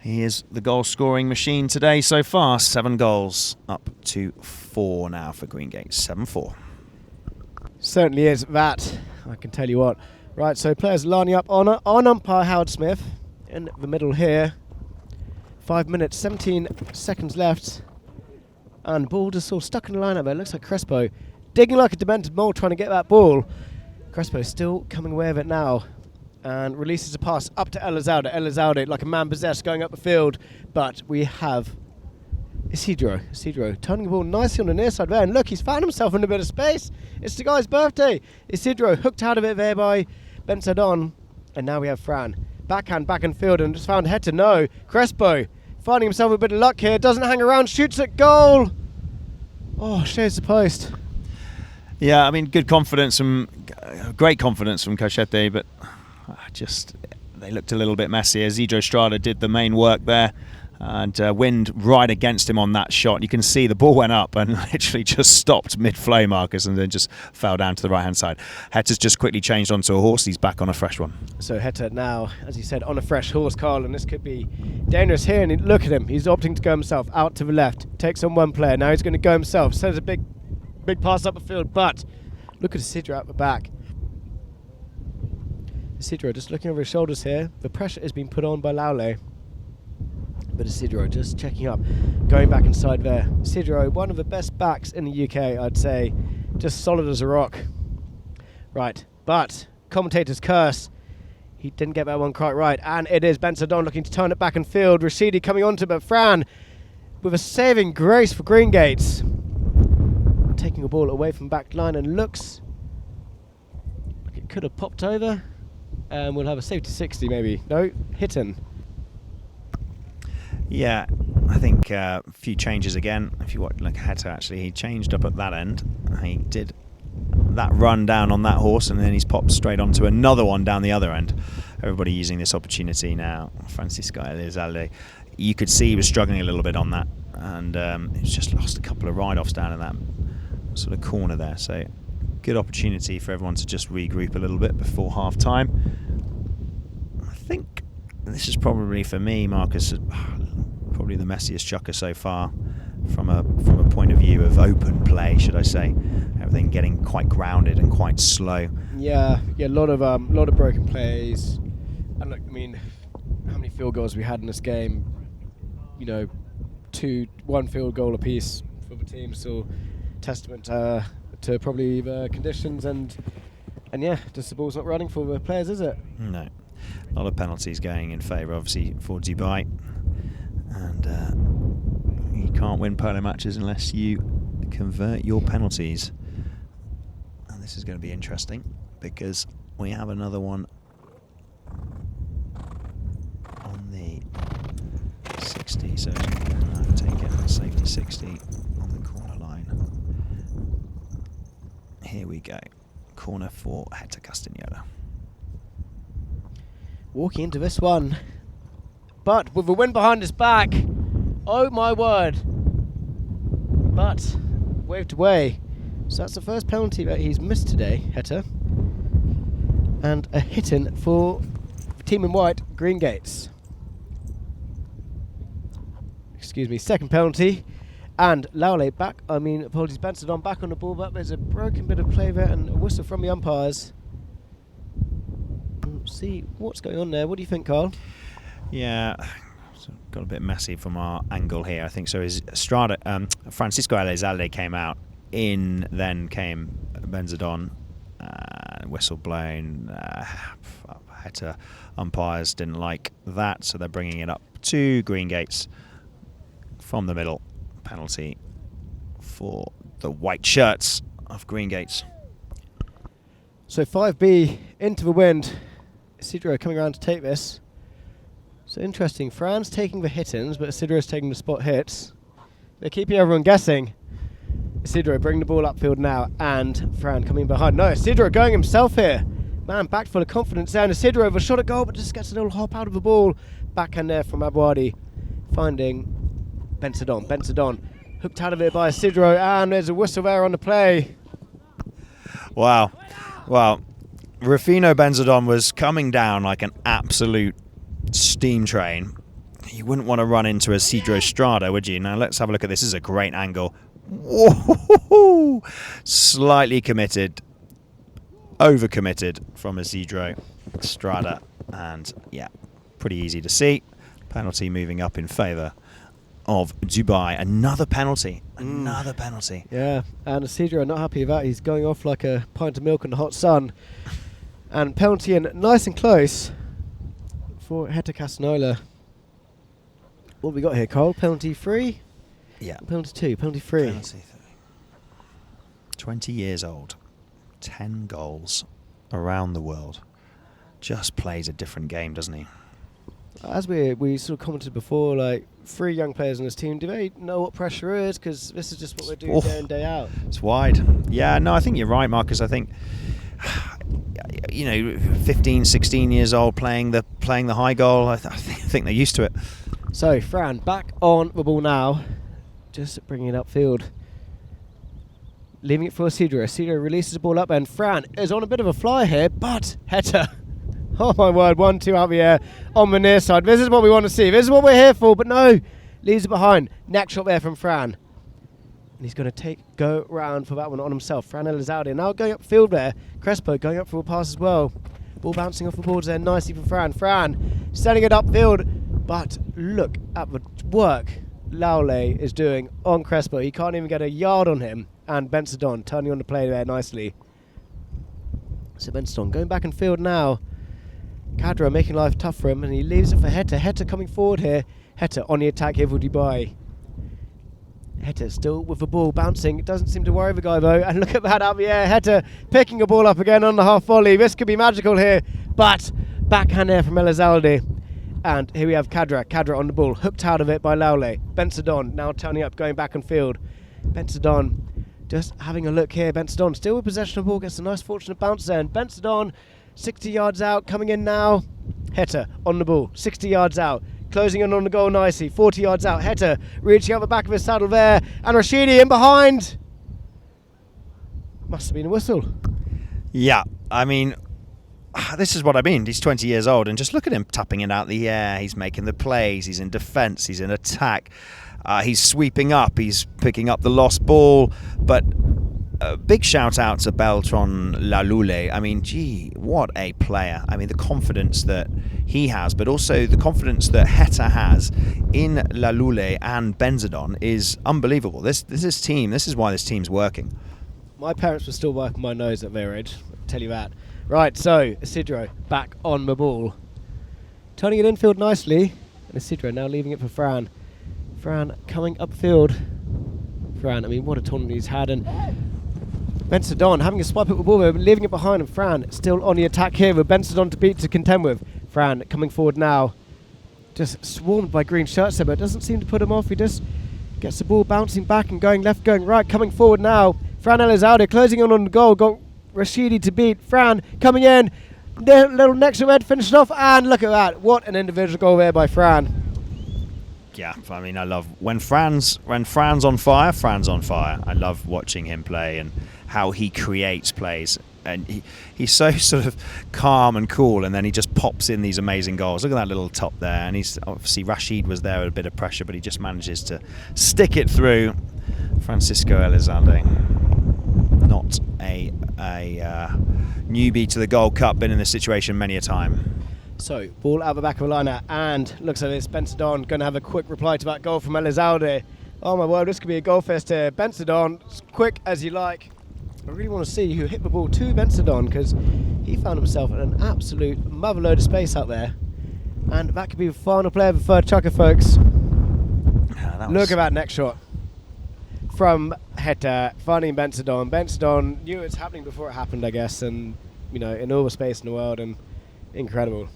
He is the goal-scoring machine today so far. 7 goals, up to 4 now for Greengate. 7-4. Certainly is that, I can tell you what. Right, so players lining up on umpire Howard Smith in the middle here. 5 minutes, 17 seconds left. And ball just sort of stuck in the lineup there. Looks like Crespo digging like a demented mole trying to get that ball. Crespo still coming away with it now and releases a pass up to Elizalde. Elizalde like a man possessed going up the field, but we have Isidro turning the ball nicely on the near side there, and look, he's found himself in a bit of space. It's the guy's birthday. Isidro hooked out of it there by Benzadon, and now we have Fran. Backhand back in field and just found Heta. No, Crespo finding himself a bit of luck here, doesn't hang around, shoots at goal. Oh, shaves the post. Yeah, I mean, great confidence from Cochete, but just they looked a little bit messy. Isidro Estrada did the main work there, and wind right against him on that shot. You can see the ball went up and literally just stopped mid-flow, Marcus, and then just fell down to the right-hand side. Heta's just quickly changed onto a horse. He's back on a fresh one. So Heta now, as you said, on a fresh horse, Carl, and this could be dangerous here. And look at him. He's opting to go himself out to the left. Takes on one player. Now he's going to go himself. Sends a big pass up the field, but look at Isidro at the back. Isidro just looking over his shoulders here. The pressure is being put on by Laule. But Isidro just checking up, going back inside there. Isidro, one of the best backs in the UK, I'd say. Just solid as a rock. Right, but commentator's curse. He didn't get that one quite right. And it is Benzadon looking to turn it back in field. Rashidi coming onto, but Fran with a saving grace for Greengate. Taking a ball away from back line and looks like it could have popped over. And we'll have a safety 60 maybe. No, Hitton. Yeah, I think a few changes again. If you watch, look, Heta actually, he changed up at that end. He did that run down on that horse, and then he's popped straight onto another one down the other end. Everybody using this opportunity now. Francisco Elizalde, you could see he was struggling a little bit on that, and he's just lost a couple of ride-offs down in that sort of corner there. So good opportunity for everyone to just regroup a little bit before half-time. I think this is probably, for me, Marcus, probably the messiest chukker so far from a point of view of open play, should I say. Everything getting quite grounded and quite slow. Yeah, a lot of broken plays. And look, I mean, how many field goals we had in this game? You know, 1 field goal apiece for the team. So testament to probably the conditions and yeah, just the ball's not running for the players, is it? No. A lot of penalties going in favour, obviously, for Dubai. And you can't win polo matches unless you convert your penalties. And this is going to be interesting because we have another one on the 60. So I've taken safety 60 on the corner line. Here we go. Corner for Heta Castagnola. Walking into this one, but with the wind behind his back, oh my word, but waved away. So that's the first penalty that he's missed today, Heta, and a hit-in for team in white, Greengates. Excuse me, second penalty, and Laule back, apologies, Benzadon back on the ball, but there's a broken bit of play there and a whistle from the umpires. See what's going on there. What do you think, Carl? Yeah, got a bit messy from our angle here. I think so. Is Estrada, Francisco Elizalde came out in, then came Benzadon, whistle blown. Heta umpires didn't like that, so they're bringing it up to Greengates from the middle. Penalty for the white shirts of Green Gates. So 5B into the wind. Isidro coming around to take this. So interesting. Fran's taking the hit-ins, but Isidro's taking the spot hits. They're keeping everyone guessing. Isidro bringing the ball upfield now, and Fran coming behind. No, Isidro going himself here. Man, back full of confidence there. And Isidro with a shot at goal, but just gets a little hop out of the ball. Backhand there from Abouadi, finding Bensadon. Bensadon hooked out of it by Isidro, and there's a whistle there on the play. Wow. Well, Rufino Benzadon was coming down like an absolute steam train. You wouldn't want to run into Isidro Strada, would you? Now let's have a look at this. This is a great angle. Whoa! Slightly committed, overcommitted from Isidro Strada, and yeah, pretty easy to see. Penalty moving up in favour of Dubai. Another penalty. Another penalty. Yeah, and Isidro not happy with that. He's going off like a pint of milk in the hot sun. And penalty in nice and close for Heta Casanola. What have we got here, Cole? Penalty 3? Yeah. Penalty 2, penalty 3. Penalty 3. 20 years old. 10 goals around the world. Just plays a different game, doesn't he? As we sort of commented before, like 3 young players on this team, do they know what pressure is? Because this is just what we're doing day in, day out. It's wide. Yeah, no, I think you're right, Marcus. I think, 15, 16 years old playing the high goal, I think they're used to it. So, Fran back on the ball now. Just bringing it upfield. Leaving it for Isidro. Isidro releases the ball up, and Fran is on a bit of a fly here, but Heta. Oh my word, 1-2 out the air on the near side. This is what we want to see. This is what we're here for, but no. Leaves it behind. Next shot there from Fran. And he's going to go round for that one on himself. Fran Elizalde now going upfield there. Crespo going up for a pass as well. Ball bouncing off the boards there nicely for Fran. Fran setting it upfield. But look at the work Laule is doing on Crespo. He can't even get a yard on him. And Bensadon turning on the play there nicely. So Bensadon going back in field now. Kadra making life tough for him, and he leaves it for Heta. Heta coming forward here. Heta on the attack here for Dubai. Heta still with the ball bouncing. It doesn't seem to worry the guy though. And look at that out the air. Heta picking a ball up again on the half volley. This could be magical here. But backhand there from Elizalde. And here we have Kadra. Kadra on the ball. Hooked out of it by Laule. Bensadon now turning up, going back on field. Bensadon just having a look here. Bensadon still with possession of the ball. Gets a nice fortunate bounce there. And Bensadon 60 yards out. Coming in now. Heta on the ball. 60 yards out. Closing in on the goal nicely. 40 yards out. Heta reaching out the back of his saddle there. And Rashidi in behind. Must have been a whistle. Yeah, I mean, this is what I mean. He's 20 years old, and just look at him tapping it out the air. He's making the plays. He's in defence. He's in attack. He's sweeping up. He's picking up the lost ball. But a big shout out to Beltran Laule. I mean, gee, what a player. I mean, the confidence that he has, but also the confidence that Heta has in Laule and Benzadon is unbelievable. This is why this team's working. My parents were still wiping my nose at their age, I'll tell you that. Right, so Isidro back on the ball. Turning it infield nicely. And Isidro now leaving it for Fran. Fran coming upfield. Fran, I mean, what a tournament he's had. And Bensadon having a swipe at the ball, but leaving it behind. And Fran still on the attack here with Bensadon to contend with. Fran coming forward now. Just swarmed by green shirts there, but it doesn't seem to put him off. He just gets the ball bouncing back and going left, going right. Coming forward now. Fran Elizalde closing in on the goal. Got Rashidi to beat. Fran coming in. Little next to red, finished off. And look at that. What an individual goal there by Fran. Yeah, I mean, I love when Fran's on fire. Fran's on fire. I love watching him play and how he creates plays. And he's so sort of calm and cool, and then he just pops in these amazing goals. Look at that little top there. And he's obviously Rashid was there with a bit of pressure, but he just manages to stick it through. Francisco Elizalde, not a newbie to the Gold Cup, been in this situation many a time. So, ball out the back of the liner, and looks like this. Bensadon going to have a quick reply to that goal from Elizalde. Oh my word, this could be a goal fest here. Bensadon, as quick as you like. I really want to see who hit the ball to Bensadon, because he found himself in an absolute motherload of space out there. And that could be the final play of the third chukker, folks. Look at that next shot from Heta finding Benzadon. Benzadon knew it was happening before it happened, I guess, and in all the space in the world, and incredible.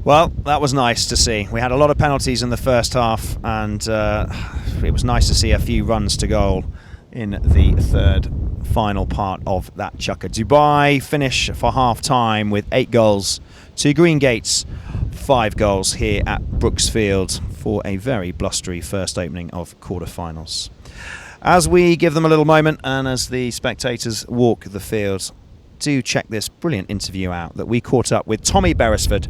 Well, that was nice to see. We had a lot of penalties in the first half, and it was nice to see a few runs to goal in the third final part of that Chukka. Dubai finish for half-time with 8 goals to Green Gates 5 goals here at Brooksfield for a very blustery first opening of quarterfinals. As we give them a little moment and as the spectators walk the field, do check this brilliant interview out that we caught up with Tommy Beresford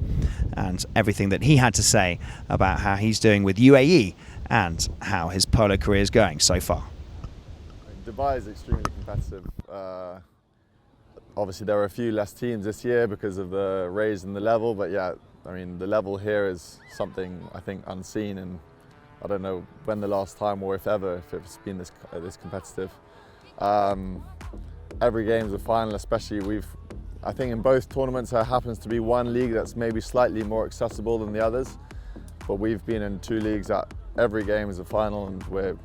and everything that he had to say about how he's doing with UAE and how his polo career is going so far. Dubai is extremely competitive. Obviously there are a few less teams this year because of the raise in the level, but yeah, I mean the level here is something I think unseen, and I don't know when the last time or if ever if it's been this competitive. Every game is a final, especially I think in both tournaments there happens to be one league that's maybe slightly more accessible than the others, but we've been in 2 leagues that every game is a final, and we're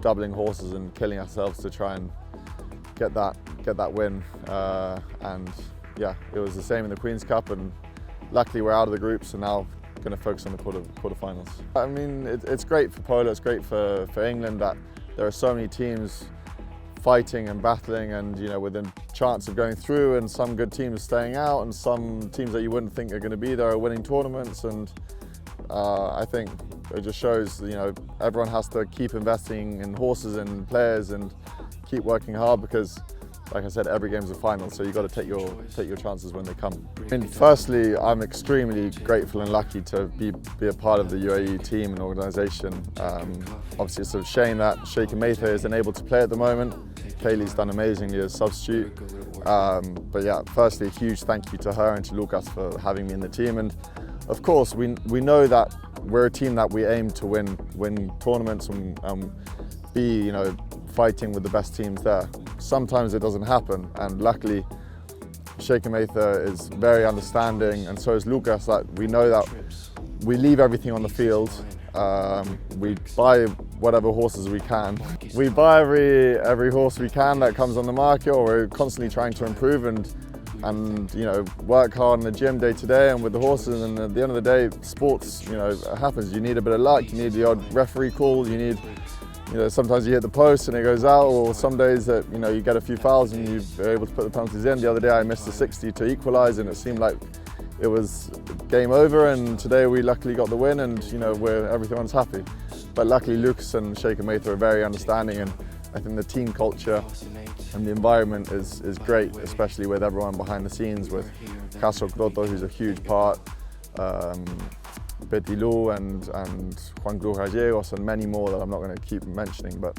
doubling horses and killing ourselves to try and get that win. And yeah, it was the same in the Queen's Cup, and luckily we're out of the groups and now going to focus on the quarterfinals. I mean, it's great for polo, it's great for England that there are so many teams fighting and battling, and with a chance of going through, and some good teams staying out, and some teams that you wouldn't think are going to be there are winning tournaments. And I think it just shows everyone has to keep investing in horses and players and keep working hard, because like I said, every game's a final, so you've got to take your chances when they come. I mean, firstly, I'm extremely grateful and lucky to be a part of the UAE team and organisation. Obviously, it's a shame that Sheikh Maitha isn't able to play at the moment. Kaylee's done amazingly as substitute. But yeah, firstly, a huge thank you to her and to Lucas for having me in the team. And of course, we know that we're a team that we aim to win tournaments and be fighting with the best teams there. Sometimes it doesn't happen, and luckily Sheikh Maitha is very understanding, and so is Lucas. That we know that we leave everything on the field. We buy whatever horses we can. We buy every horse we can that comes on the market, or we're constantly trying to improve and work hard in the gym day to day and with the horses. And at the end of the day, sports it happens. You need a bit of luck. You need the odd referee call. You need sometimes you hit the post and it goes out, or some days that you get a few fouls and you're able to put the penalties in. The other day I missed a 60 to equalise, and it seemed like it was game over, and today we luckily got the win, and everyone's happy. But luckily Lucas and Sheikh Maitha are very understanding, and I think the team culture and the environment is great, especially with everyone behind the scenes, with Castro Grotto, who's a huge part, Betty Lou and Juan Cruz Gallegos, and many more that I'm not going to keep mentioning. But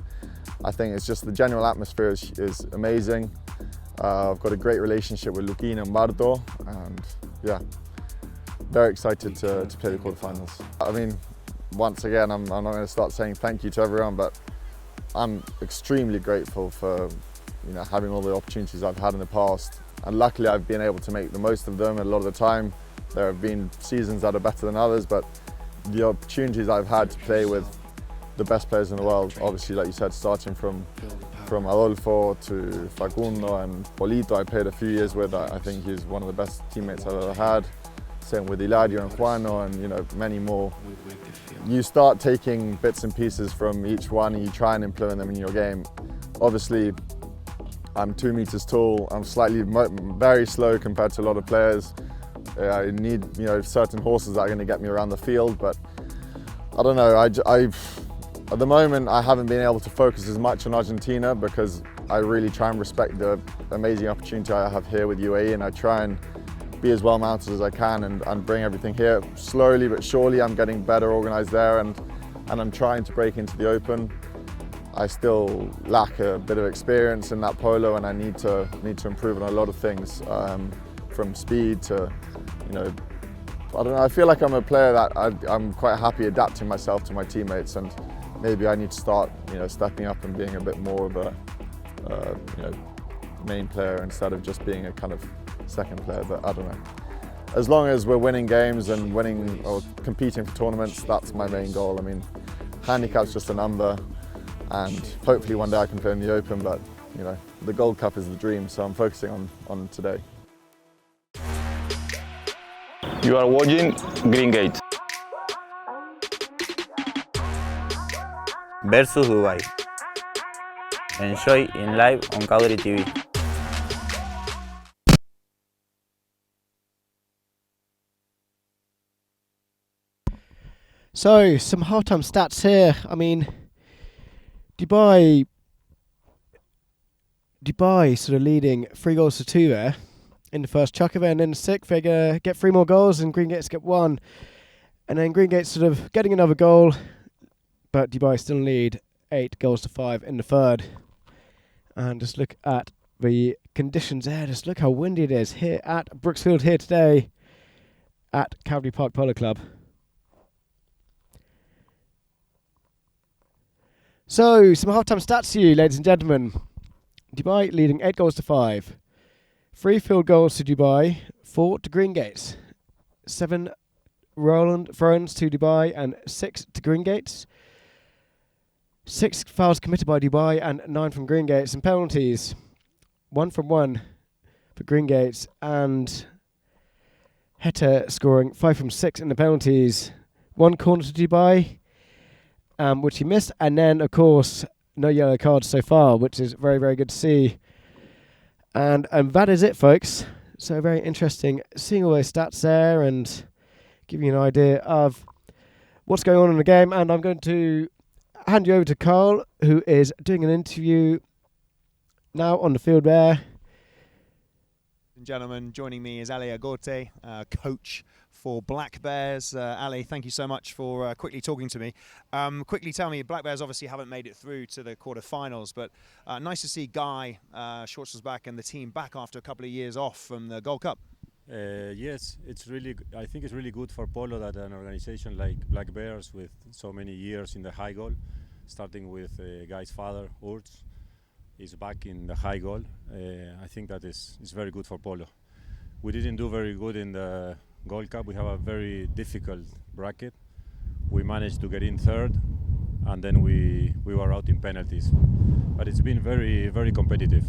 I think it's just the general atmosphere is amazing. I've got a great relationship with Luquín and Bardo, and yeah, very excited to play the quarterfinals. I mean, once again, I'm not going to start saying thank you to everyone, but I'm extremely grateful for having all the opportunities I've had in the past, and luckily I've been able to make the most of them. A lot of the time there have been seasons that are better than others, but the opportunities I've had to play with the best players in the world, obviously, like you said, starting from Adolfo to Facundo and Polito, I played a few years with. I think he's one of the best teammates I've ever had. Same with Hilario and Juano, and many more. You start taking bits and pieces from each one and you try and implement them in your game. Obviously, I'm 2 meters tall. I'm very slow compared to a lot of players. I need certain horses that are going to get me around the field, but I don't know. At the moment, I haven't been able to focus as much on Argentina because I really try and respect the amazing opportunity I have here with UAE, and I try and be as well mounted as I can and bring everything here. Slowly but surely, I'm getting better organised there, and I'm trying to break into the Open. I still lack a bit of experience in that polo, and I need to improve on a lot of things, from speed to, I don't know. I feel like I'm a player that I'm quite happy adapting myself to my teammates, and maybe I need to start, stepping up and being a bit more of a, main player instead of just being a kind of second player. But I don't know. As long as we're winning games and winning or competing for tournaments, that's my main goal. I mean, handicap's just a number. and hopefully one day I can play in the Open, but you know, the Gold Cup is the dream, so I'm focusing on today. You are watching Green Gate. Versus Dubai. Enjoy in live on Cowdrey TV. So, some halftime stats here. I mean, Dubai sort of leading 3-2 there in the first chuck of it, and then sixth they get 3 more goals and Green Gates get 1. And then Green Gates sort of getting another goal, but Dubai still lead 8-5 in the third. And just look at the conditions there. Just look how windy it is here at Brooksfield here today at Cowdrey Park Polo Club. So, some halftime stats for you, ladies and gentlemen. Dubai leading 8-5. 3 field goals to Dubai, 4 to Green Gates. 7 Roland throws to Dubai and 6 to Green Gates. 6 fouls committed by Dubai and 9 from Green Gates. And penalties, 1 from 1 for Green Gates and Heta scoring 5 from 6 in the penalties. 1 corner to Dubai, which he missed, and then of course no yellow cards so far, which is very, very good to see. And that is it, folks. So very interesting seeing all those stats there and giving you an idea of what's going on in the game. And I'm going to hand you over to Carl, who is doing an interview now on the field there. Ladies and gentlemen, joining me is Ali Agorte, coach for Black Bears. Ali, thank you so much for quickly talking to me. Quickly tell me, Black Bears obviously haven't made it through to the quarterfinals, but nice to see Guy Schwartzelsbach and the team back after a couple of years off from the Gold Cup. Yes, I think it's really good for polo that an organization like Black Bears, with so many years in the high goal, starting with Guy's father, Urz, is back in the high goal. I think that is very good for polo. We didn't do very good in the Gold Cup. We have a very difficult bracket. We managed to get in third, and then we were out in penalties. But it's been very, very competitive.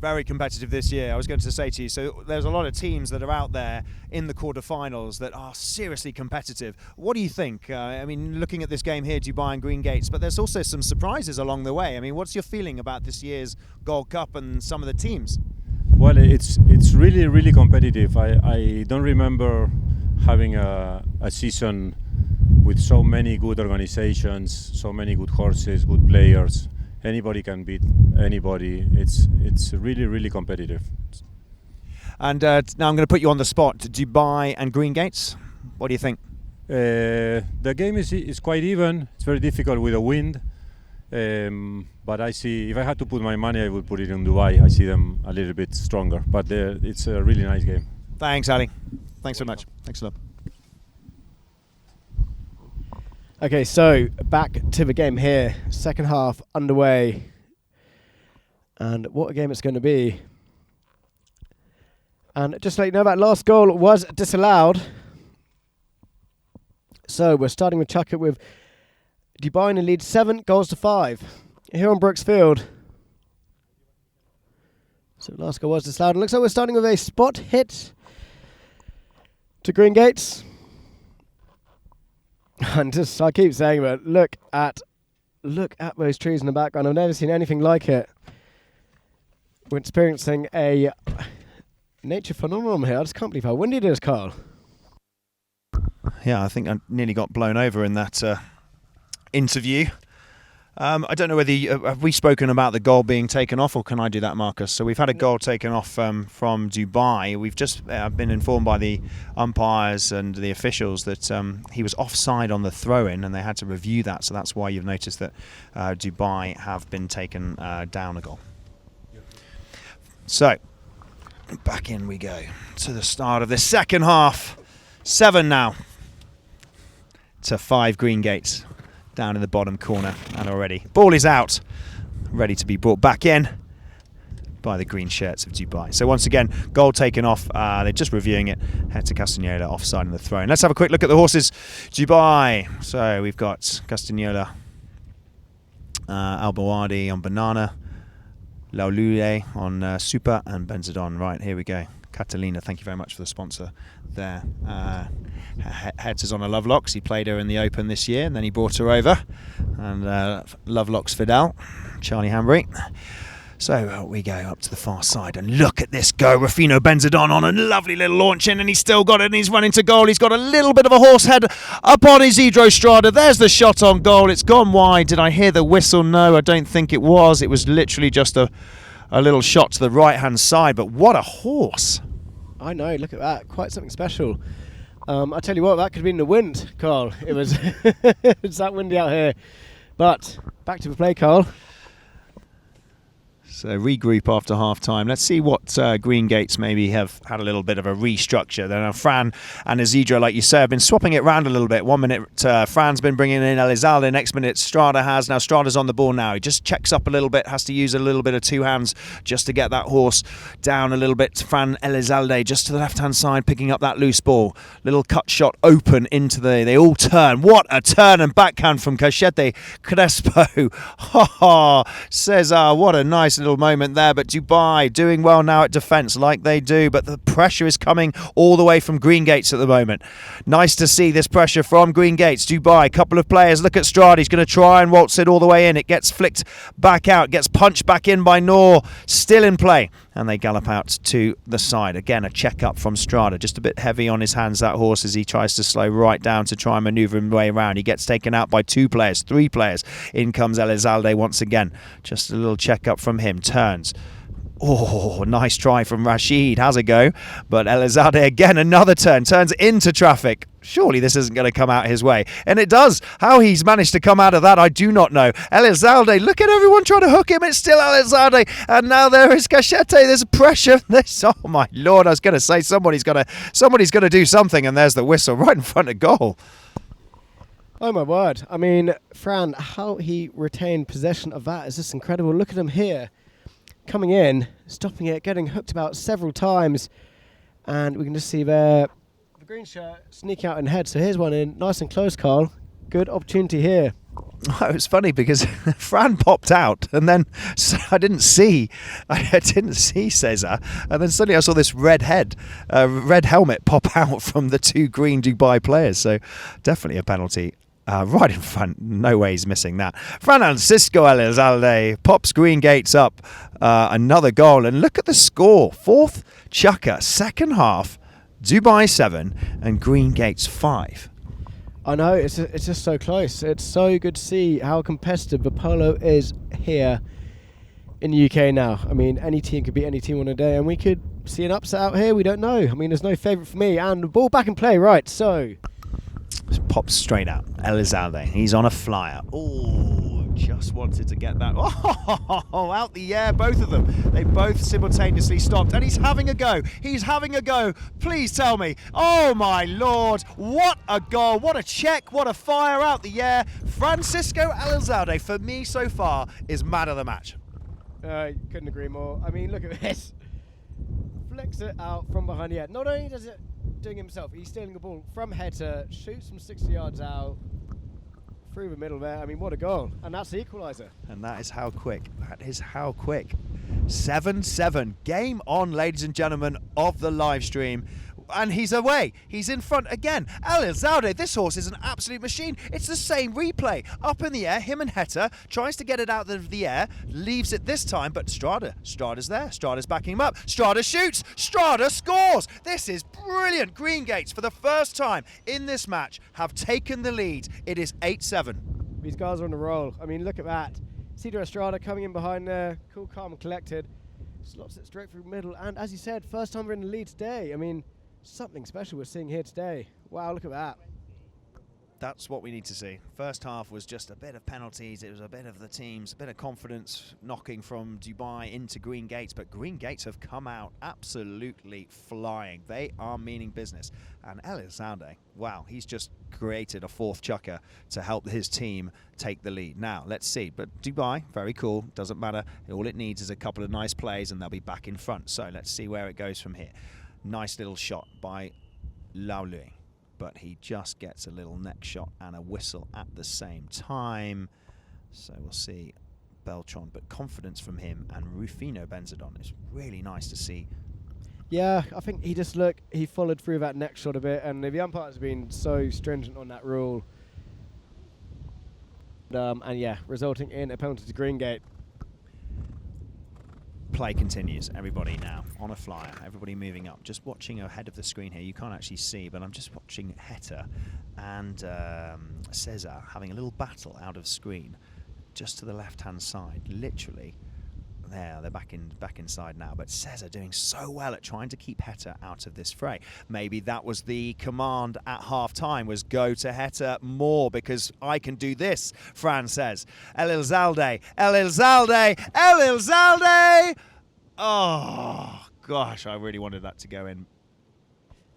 Very competitive this year. I was going to say to you, so there's a lot of teams that are out there in the quarterfinals that are seriously competitive. What do you think? I mean, looking at this game here, Dubai and Green Gates, but there's also some surprises along the way. I mean, what's your feeling about this year's Gold Cup and some of the teams? Well, it's really, really competitive. I don't remember having a season with so many good organizations, so many good horses, good players. Anybody can beat anybody. It's really, really competitive. And now I'm going to put you on the spot. Dubai and Green Gates, what do you think? The game is quite even. It's very difficult with the wind. But I see, if I had to put my money, I would put it in Dubai. I see them a little bit stronger. But it's a really nice game. Thanks, Ali. Thanks so much. Thanks a lot. Okay, so back to the game here. Second half underway. And what a game it's going to be. And just to let you know, that last goal was disallowed. So we're starting with chuck it with Dubai in the lead 7-5 here on Brooks Field. So last goal was disallowed. It looks like we're starting with a spot hit to Green Gates. And just, I keep saying it, look at those trees in the background. I've never seen anything like it. We're experiencing a nature phenomenon here. I just can't believe how windy it is, Carl. Yeah, I think I nearly got blown over in that interview. I don't know whether have we spoken about the goal being taken off, or can I do that, Marcus? So we've had a goal taken off from Dubai. We've just been informed by the umpires and the officials that he was offside on the throw-in, and they had to review that. So that's why you've noticed that Dubai have been taken down a goal. So back in we go to the start of the second half. 7 now to 5 Green Gates. Down in the bottom corner, and already ball is out, ready to be brought back in by the green shirts of Dubai. So once again, goal taken off. They're just reviewing it. Hector Castagnola offside in the throw. And let's have a quick look at the horses. Dubai. So we've got Castagnola Al Bawadi on banana, Laulule on super, and Benzodon. Right, here we go. Catalina, thank you very much for the sponsor there. Hetter's on a Lovelocks. He played her in the Open this year, and then he brought her over. And Lovelocks Fidel, Charlie Hambry. So we go up to the far side, and look at this go. Rufino Benzodon on a lovely little launch in, and he's still got it, and he's running to goal. He's got a little bit of a horse head up on Isidro Strada. There's the shot on goal. It's gone wide. Did I hear the whistle? No, I don't think it was. It was literally just a little shot to the right-hand side, but what a horse. I know, look at that. Quite something special. I tell you what, that could have been the wind, Carl. It was it's that windy out here. But back to the play, Carl. So regroup after half-time. Let's see what Green Gates maybe have had a little bit of a restructure. Then Fran and Isidro, like you say, have been swapping it around a little bit. 1 minute Fran's been bringing in Elizalde. Next minute Strada has. Now Strada's on the ball now. He just checks up a little bit, has to use a little bit of two hands just to get that horse down a little bit. Fran Elizalde just to the left-hand side, picking up that loose ball. Little cut shot open into they all turn. What a turn and backhand from Cachete Crespo. Ha ha. Cesar, what a nice little moment there, but Dubai doing well now at defence like they do, but the pressure is coming all the way from Green Gates at the moment. Nice to see this pressure from Green Gates. Dubai, couple of players, look at Strada, he's going to try and waltz it all the way in. It gets flicked back out, gets punched back in by Noor, still in play, and they gallop out to the side. Again, a check up from Strada, just a bit heavy on his hands, that horse, as he tries to slow right down to try and manoeuvre his way around. He gets taken out by 2 players, 3 players. In comes Elizalde once again. Just a little check up from him. Turns. Oh, nice try from Rashid. Has a go. But Elizalde again, another turn. Turns into traffic. Surely this isn't going to come out his way. And it does. How he's managed to come out of that, I do not know. Elizalde, look at everyone trying to hook him. It's still Elizalde. And now there is Cachete. There's pressure. Oh my Lord, I was going to say somebody's going to do something. And there's the whistle right in front of goal. Oh my word. I mean, Fran, how he retained possession of that is just incredible. Look at him here. Coming in, stopping it, getting hooked about several times. And we can just see there the green shirt sneak out and head. So here's one in, nice and close, Carl. Good opportunity here. It was funny because Fran popped out, and then I didn't see Cesar, and then suddenly I saw this red helmet pop out from the 2 green Dubai players. So definitely a penalty. Right in front, no way he's missing that. Francisco Elizalde pops Green Gates up, another goal, and look at the score. 4th chukker, second half, Dubai 7 and Green Gates 5. I know, it's just so close. It's so good to see how competitive the polo is here in the UK now. I mean, any team could beat any team on a day, and we could see an upset out here. We don't know. I mean, there's no favourite for me. And the ball back in play, right, so... Pops straight out. Elizalde, he's on a flyer. Oh, just wanted to get that. Oh, out the air, both of them. They both simultaneously stopped, and he's having a go. He's having a go. Please tell me. Oh, my Lord. What a goal. What a check. What a fire out the air. Francisco Elizalde, for me so far, is man of the match. Couldn't agree more. I mean, look at this. Flicks it out from behind the head. Not only does it doing himself, he's stealing the ball from header, shoots from 60 yards out, through the middle there. I mean, what a goal. And that's the equaliser. And that is how quick. That is how quick. 7-7. Game on, ladies and gentlemen, of the live stream. And he's away. He's in front again. Elizalde, this horse is an absolute machine. It's the same replay. Up in the air, him and Heta tries to get it out of the air, leaves it this time, but Strada's there. Strada's backing him up. Strada shoots. Strada scores. This is brilliant. Green Gates, for the first time in this match, have taken the lead. It is 8-7. These guys are on the roll. I mean, look at that. Cedar Estrada coming in behind there, cool, calm and collected. Slots it straight through the middle. And as you said, first time we're in the lead today. I mean, something special we're seeing here today. Wow, look at that. That's what we need to see. First half was just a bit of penalties. It was a bit of the teams, a bit of confidence knocking from Dubai into Green Gates. But Green Gates have come out absolutely flying. They are meaning business. And Elizalde, wow, he's just created a 4th chukker to help his team take the lead. Now, let's see. But Dubai, very cool. Doesn't matter. All it needs is a couple of nice plays and they'll be back in front. So let's see where it goes from here. Nice little shot by Laulue, but he just gets a little neck shot and a whistle at the same time. So we'll see Beltran, but confidence from him and Rufino Benzedon. It's really nice to see. Yeah, I think he followed through that next shot a bit, and the umpires have been so stringent on that rule. And yeah, resulting in a penalty to Greengate. Play continues. Everybody now on a flyer. Everybody moving up. Just watching ahead of the screen here. You can't actually see, but I'm just watching Heta and Cesar having a little battle out of screen, just to the left-hand side. Literally, there they're back inside now. But Cesar doing so well at trying to keep Heta out of this fray. Maybe that was the command at half-time, was go to Heta more because I can do this. Fran says, El Elizalde, El Elizalde, El Elizalde. Oh gosh, I really wanted that to go in.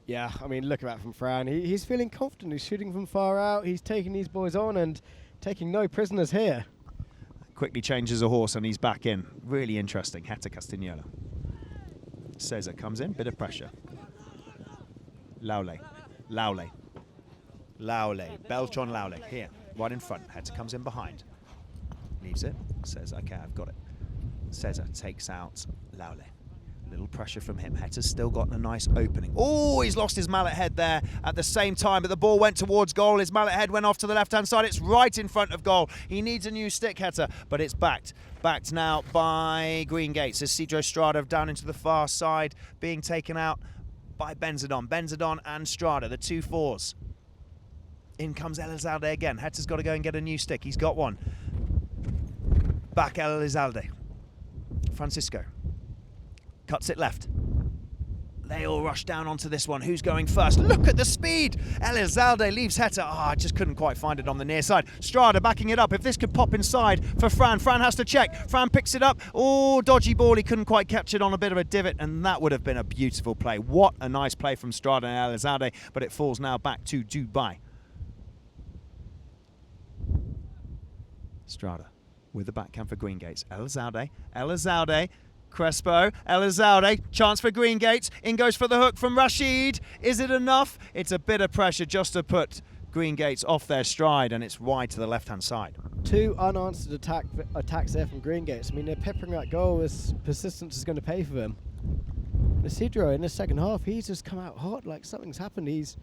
Yeah, I mean, look at that from Fran. He's feeling confident. He's shooting from far out. He's taking these boys on and taking no prisoners here. Quickly changes a horse and he's back in. Really interesting. Heta Castagnola. Cesar comes in, bit of pressure. Laule. Beltran Laule. Here, right in front. Heta comes in behind. Leaves it. Says, okay, I've got it. Cesar takes out Laule. Little pressure from him. Heta's still got a nice opening. Oh, he's lost his mallet head there at the same time, but the ball went towards goal. His mallet head went off to the left-hand side. It's right in front of goal. He needs a new stick, Heta, but it's backed. Backed now by Greengate. Isidro Strada down into the far side, being taken out by Benzedon. Benzedon and Strada, the 2-4s. In comes Elizalde again. Heta's got to go and get a new stick. He's got one. Back Elizalde. Francisco. Cuts it left. They all rush down onto this one. Who's going first? Look at the speed! Elizalde leaves Heta. I just couldn't quite find it on the near side. Strada backing it up. If this could pop inside for Fran. Fran has to check. Fran picks it up. Oh, dodgy ball. He couldn't quite catch it on a bit of a divot, and that would have been a beautiful play. What a nice play from Strada and Elizalde, but it falls now back to Dubai. Strada with the backhand for Greengates. Elizalde. Crespo, Elizalde, chance for Greengate. In goes for the hook from Rashid. Is it enough? It's a bit of pressure just to put Greengates off their stride, and it's wide to the left-hand side. 2 unanswered attacks there from Greengate. I mean, they're peppering that goal as persistence is going to pay for them. Isidro in the second half, he's just come out hot, like something's happened. He's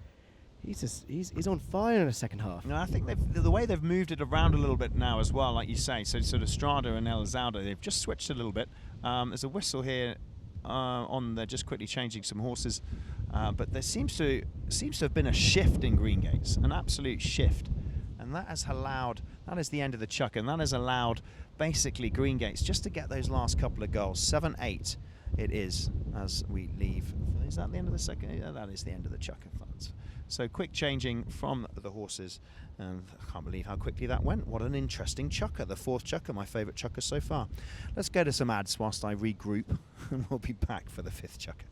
on fire in the second half. No, I think the way they've moved it around a little bit now as well, like you say. So sort of Strada and Elizalde, they've just switched a little bit. There's a whistle here on. They're just quickly changing some horses, but there seems to have been a shift in Greengates, an absolute shift, and that has allowed. That is the end of the chuck, and that has allowed basically Greengates just to get those last couple of goals. 7-8 it is as we leave. Is that the end of the second? Yeah, that is the end of the chuck. So quick changing from the horses, and I can't believe how quickly that went. What an interesting chukker, the 4th chukker, my favourite chukker so far. Let's go to some ads whilst I regroup, and we'll be back for the 5th chukker.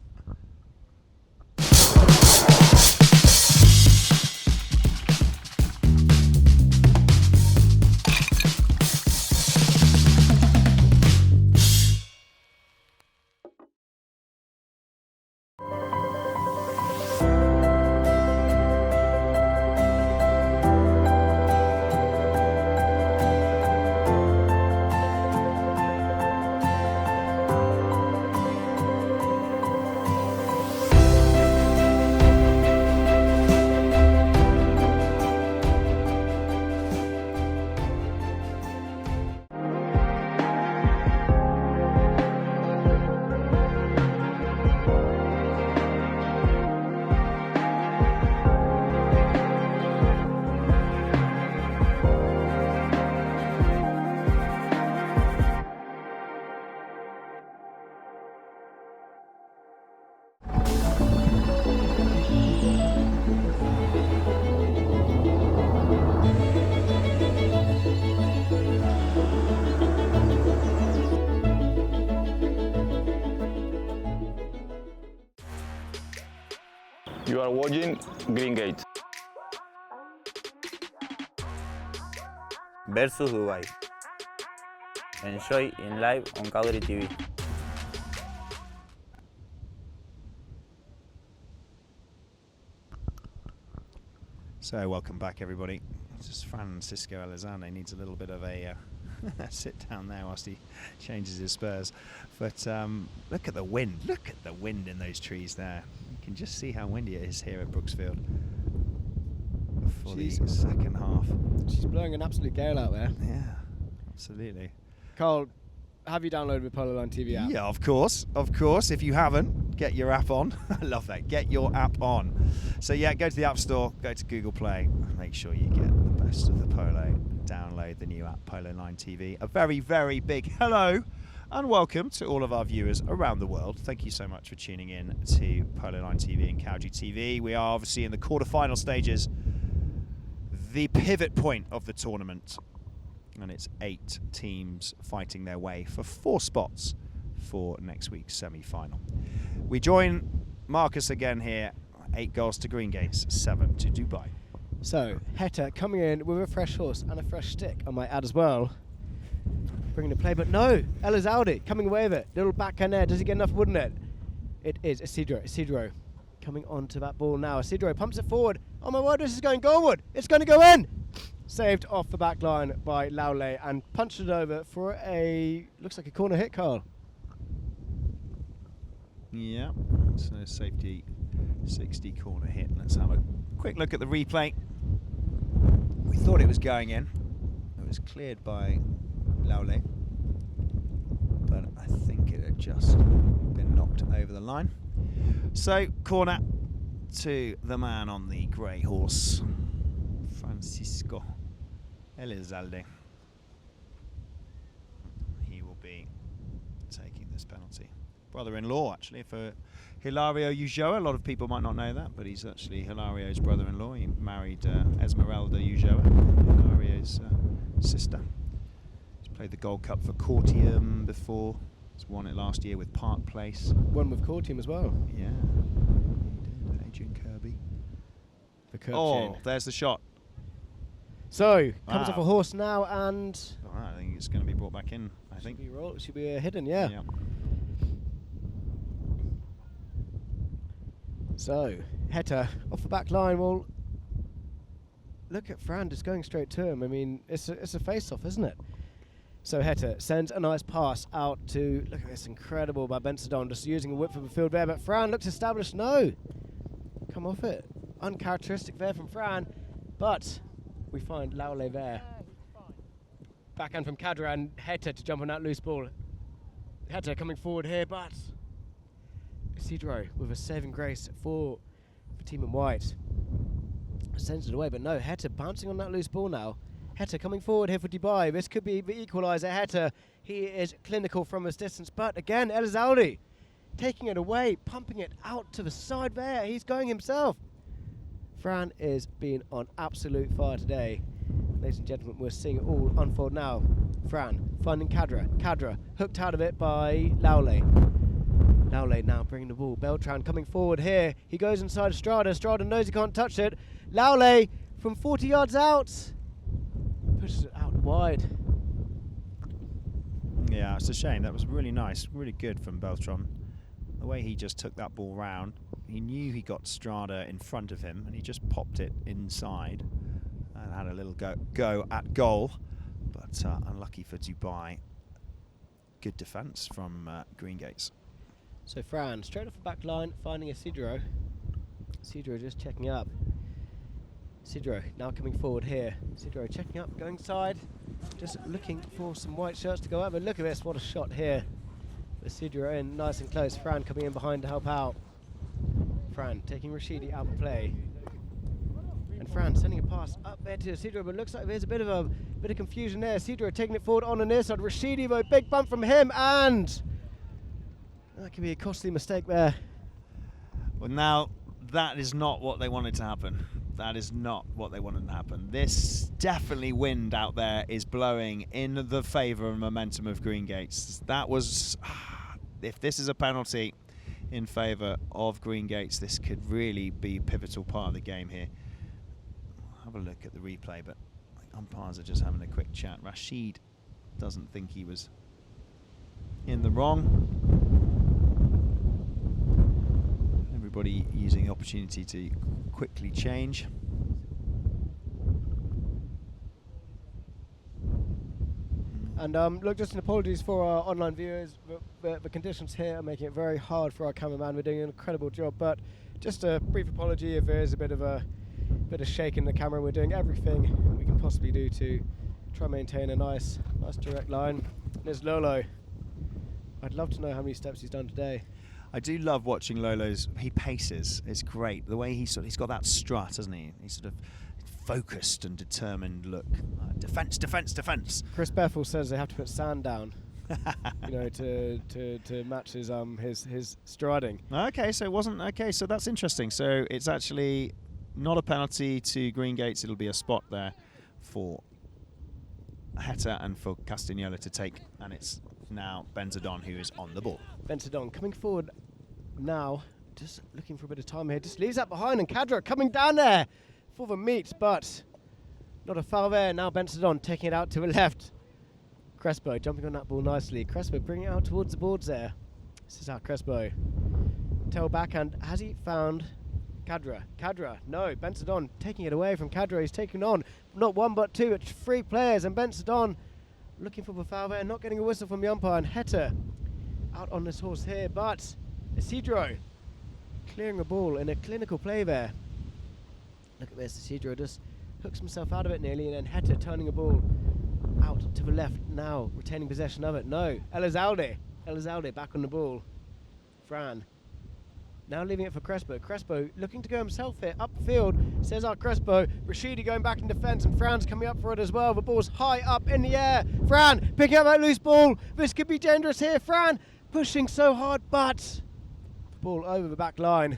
You are watching Greengate. Versus Dubai. Enjoy in live on Cowdrey TV. So welcome back, everybody. Just Francisco Elizalde needs a little bit of a sit down there whilst he changes his spurs. But look at the wind. Look at the wind in those trees there. You can just see how windy it is here at Brooksfield for the second half. She's blowing an absolute gale out there. Yeah, absolutely. Carl, have you downloaded the Polo Line TV app? Yeah, of course. Of course. If you haven't, get your app on. I love that. Get your app on. So yeah, go to the App Store, go to Google Play, make sure you get the best of the polo. Download the new app, Polo Line TV. A very, very big hello and welcome to all of our viewers around the world. Thank you so much for tuning in to Polo Line TV and Cowdrey TV. We are obviously in the quarter-final stages, the pivot point of the tournament. And it's 8 teams fighting their way for 4 spots for next week's semi-final. We join Marcus again here. 8 goals to Greengates, 7 to Dubai. So, Heta coming in with a fresh horse and a fresh stick, I might add as well. Bringing the play, but no! Elizalde coming away with it. Little backhand there. Does he get enough wood in it? It is Isidro. Isidro coming onto that ball now. Isidro pumps it forward. Oh my word, this is going goalward. It's going to go in! Saved off the back line by Laule and punched it over for a, looks like a corner hit, Carl. Yeah, so safety 60 corner hit. Let's have a quick look at the replay. We thought it was going in. It was cleared by Laule, but I think it had just been knocked over the line. So corner to the man on the grey horse, Francisco Elizalde. He will be taking this penalty. Brother-in-law, actually, for Hilario Ulloa. A lot of people might not know that, but he's actually Hilario's brother-in-law. He married Esmeralda Ulloa, Hilario's sister. He's played the Gold Cup for Cortium before. He's won it last year with Park Place. Won with Cortium as well. Yeah, he did. Adrian Kirby. The curb Oh, chain. there's the shot. So, comes Wow. off a horse now and... Oh, I think it's going to be brought back in, I think. Should be hidden, yeah. So, Heta off the back line. Well, look at Fran just going straight to him. I mean, it's a face-off, isn't it? So Heta sends a nice pass out to, look at this, incredible by Benzadon, just using a whip from the field there, but Fran looks established. No! Come off it. Uncharacteristic there from Fran, but we find Laule there. Backhand from Kadra and Heta to jump on that loose ball. Heta coming forward here, but Isidro with a saving grace for Team in White. Sends it away, but no, Heta bouncing on that loose ball now. Heta coming forward here for Dubai. This could be the equaliser. Heta, he is clinical from his distance, but again, Elizalde taking it away, pumping it out to the side there. He's going himself. Fran is being on absolute fire today. Ladies and gentlemen, we're seeing it all unfold now. Fran finding Kadra. Kadra hooked out of it by Laule. Laule now bringing the ball. Beltran coming forward here. He goes inside Estrada. Estrada knows he can't touch it. Laule from 40 yards out. Pushes it out wide. Yeah, it's a shame. That was really nice, really good from Beltran. The way he just took that ball round, he knew he got Strada in front of him, and he just popped it inside and had a little go at goal. But unlucky for Dubai. Good defence from Greengates. So Fran straight off the back line, finding Isidro. Isidro just checking up. Isidro now coming forward here. Isidro checking up, going side, just looking for some white shirts to go out. But look at this, what a shot here. Isidro in nice and close. Fran coming in behind to help out. Fran taking Rashidi out of play. And Fran sending a pass up there to Isidro, but looks like there's a bit of confusion there. Isidro taking it forward on the near side. Rashidi, though, big bump from him, and that could be a costly mistake there. Well, now that is not what they wanted to happen. That is not what they wanted to happen. This definitely wind out there is blowing in the favour and momentum of Greengates. That was, if this is a penalty in favour of Greengates, this could really be a pivotal part of the game here. Have a look at the replay, but umpires are just having a quick chat. Rashid doesn't think he was in the wrong. Everybody using the opportunity to quickly change. And look, just an apologies for our online viewers. The conditions here are making it very hard for our cameraman. We're doing an incredible job, but just a brief apology if there is a bit of shake in the camera. We're doing everything we can possibly do to try and maintain a nice direct line. There's Lolo. I'd love to know how many steps he's done today. I do love watching Lolo's. He paces. It's great. The way he's got that strut, hasn't he? He's sort of focused and determined look. Defence, defence, defence. Chris Bethel says they have to put sand down, to match his striding. Okay, so it wasn't okay. So that's interesting. So it's actually not a penalty to Green Gates. It'll be a spot there for Heta and for Castagnola to take, and it's now Benzadon who is on the ball. Benzadon coming forward now, just looking for a bit of time here. Just leaves that behind, and Kadra coming down there for the meet, but not a foul there. Now Benzadon taking it out to the left. Crespo jumping on that ball nicely. Crespo bringing it out towards the boards there. This is how Crespo. Tail backhand. Has he found Kadra? Kadra, no. Benzadon taking it away from Kadra. He's taking on not one but two. It's 3 players, and Benzadon looking for the foul there, not getting a whistle from the umpire, and Heta out on this horse here, but Isidro clearing the ball in a clinical play there. Look at this, Isidro just hooks himself out of it nearly, and then Heta turning the ball out to the left now, retaining possession of it. No, Elizalde back on the ball. Fran now leaving it for Crespo. Crespo looking to go himself here, upfield, Cesar Crespo. Rashidi going back in defence, and Fran's coming up for it as well. The ball's high up in the air. Fran picking up that loose ball. This could be dangerous here. Fran pushing so hard, but the ball over the back line.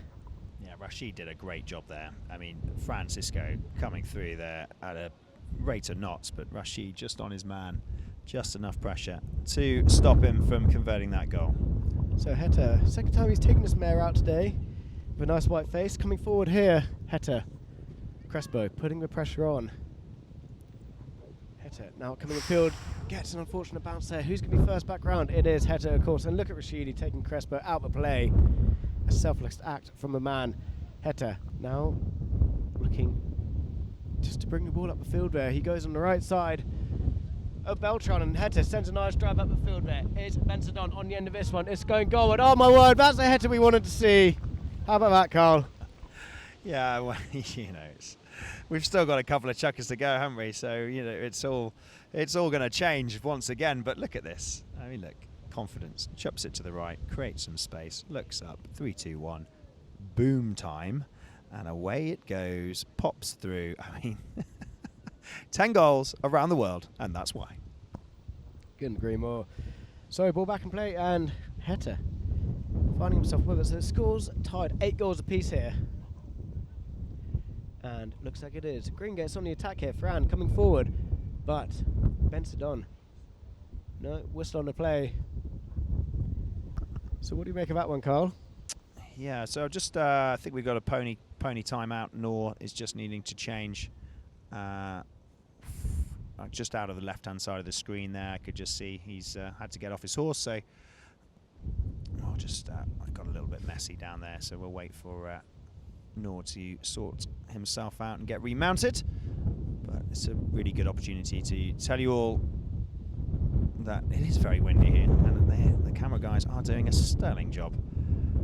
Yeah, Rashid did a great job there. I mean, Francisco coming through there at a rate of knots, but Rashid just on his man. Just enough pressure to stop him from converting that goal. So Heta, second time he's taken this mare out today, with a nice white face. Coming forward here, Heta. Crespo putting the pressure on. Heta now coming in field, gets an unfortunate bounce there. Who's going to be first back round? It is Heta, of course. And look at Rashidi taking Crespo out of play. A selfless act from the man. Heta now looking just to bring the ball up the field there. He goes on the right side of Beltran, and Heta sends a nice drive up the field there. Is Benzadon on the end of this one? It's going goalward. Oh my word, that's the Heta we wanted to see. How about that, Carl? Yeah, well, we've still got a couple of chuckers to go, haven't we? So it's all going to change once again. But look at this. I mean, look, confidence. Chups it to the right, creates some space, looks up. 3, 2, 1, boom time, and away it goes. Pops through. I mean. 10 goals around the world, and that's why. Couldn't agree more. So, ball back in play, and Heta finding himself with us. The score's tied 8 goals apiece here. And looks like it is. Green Gates on the attack here. Fran coming forward, but Benzadon. No, whistle on the play. So, what do you make of that one, Carl? Yeah, so just I think we've got a pony timeout. Nor is just needing to change. Just out of the left-hand side of the screen there, I could just see he's had to get off his horse. So I got a little bit messy down there. So we'll wait for Nor to sort himself out and get remounted. But it's a really good opportunity to tell you all that it is very windy here, and the camera guys are doing a sterling job.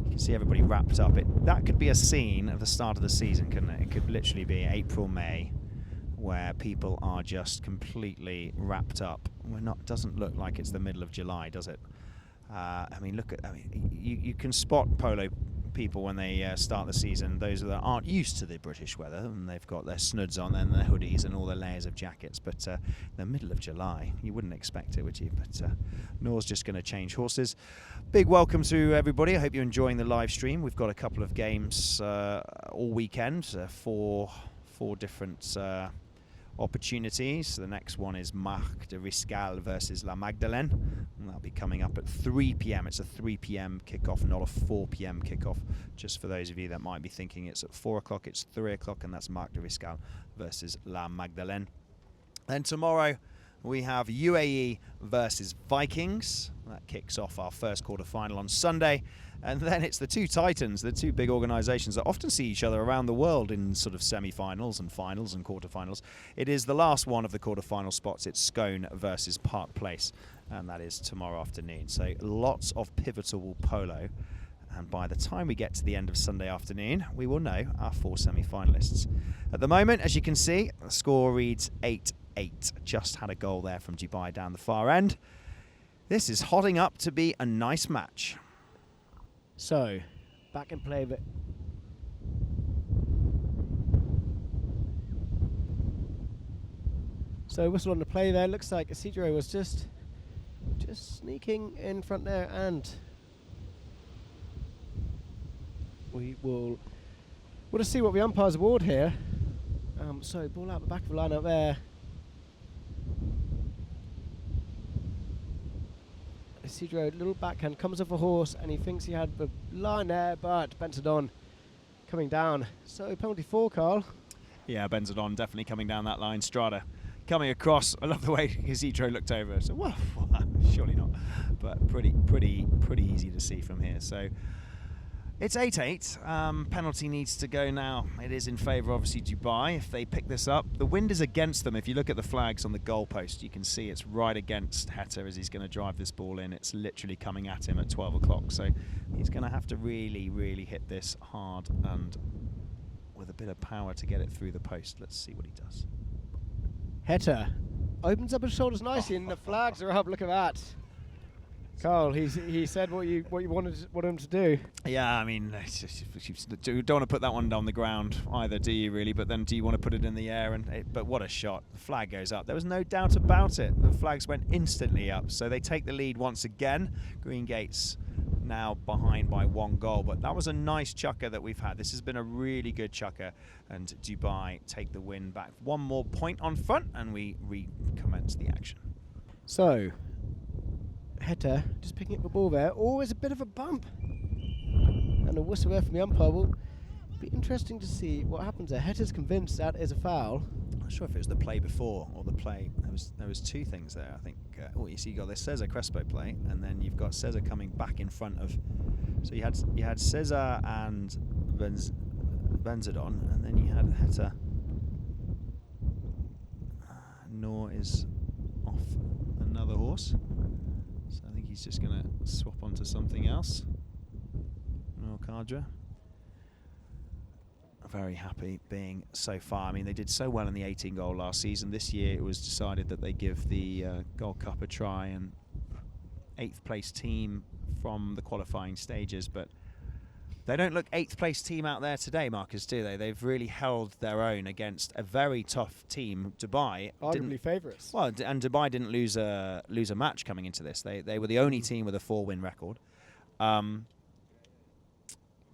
You can see everybody wrapped up. That could be a scene of the start of the season, couldn't it? It could literally be April, May, where people are just completely wrapped up. Doesn't look like it's the middle of July, does it? You can spot polo people when they start the season, those that aren't used to the British weather, and they've got their snoods on and their hoodies and all their layers of jackets. But the middle of July, you wouldn't expect it, would you? But Nor's just going to change horses. Big welcome to everybody. I hope you're enjoying the live stream. We've got a couple of games all weekend, four different opportunities. The next one is Marc de Riscal versus La Magdalene, and that'll be coming up at 3 p.m. It's a 3 p.m. kickoff, not a 4 p.m. kickoff. Just for those of you that might be thinking it's at 4 o'clock, it's 3 o'clock, and that's Marc de Riscal versus La Magdalene. Then tomorrow we have UAE versus Vikings. That kicks off our first quarter-final on Sunday. And then it's the two titans, the two big organisations that often see each other around the world in sort of semi-finals and finals and quarter-finals. It is the last one of the quarter-final spots. It's Scone versus Park Place, and that is tomorrow afternoon. So lots of pivotal polo. And by the time we get to the end of Sunday afternoon, we will know our 4 semi-finalists. At the moment, as you can see, the score reads 8-8. Just had a goal there from Dubai down the far end. This is hotting up to be a nice match. So, back in play, but so whistle on the play there. Looks like Isidro was just sneaking in front there, and we'll just see what the umpires award here. So ball out the back of the line up there. Isidro, little backhand, comes off a horse, and he thinks he had the line there, but Benzodon coming down. So penalty 4, Carl. Yeah, Benzodon definitely coming down that line. Strada coming across. I love the way Isidro looked over. So, well, surely not. But pretty easy to see from here. So it's 8-8. Penalty needs to go now. It is in favour, obviously, Dubai. If they pick this up, the wind is against them. If you look at the flags on the goalpost, you can see it's right against Heta as he's going to drive this ball in. It's literally coming at him at 12 o'clock. So he's going to have to really, really hit this hard and with a bit of power to get it through the post. Let's see what he does. Heta opens up his shoulders nicely, and the flags are up. Look at that. Carl, he said what you wanted him to do. Yeah, I mean, you don't want to put that one on the ground either, do you really? But then do you want to put it in the air? But what a shot. The flag goes up. There was no doubt about it. The flags went instantly up. So they take the lead once again. Green Gates now behind by 1 goal. But that was a nice chukker that we've had. This has been a really good chukker. And Dubai take the win back. 1 more point on front, and we recommence the action. So Heta just picking up the ball there. Always a bit of a bump, and a whistle there from the umpire. Will be interesting to see what happens there. Heta's convinced that is a foul. I'm not sure if it was the play before or the play. There was 2 things there. I think. You see, you got the Cesar Crespo play, and then you've got Cesar coming back in front of. So you had Cesar and Benzodon, and then you had Heta. Noor is off another horse. So I think he's just going to swap onto something else. Noor Kadra. Very happy being so far. I mean, they did so well in the 18 goal last season. This year it was decided that they give the Gold Cup a try, and 8th place team from the qualifying stages, but they don't look 8th place team out there today, Marcus, do they? They've really held their own against a very tough team. Dubai arguably favourites. Well, and Dubai didn't lose a match coming into this. They were the only team with a 4-win record.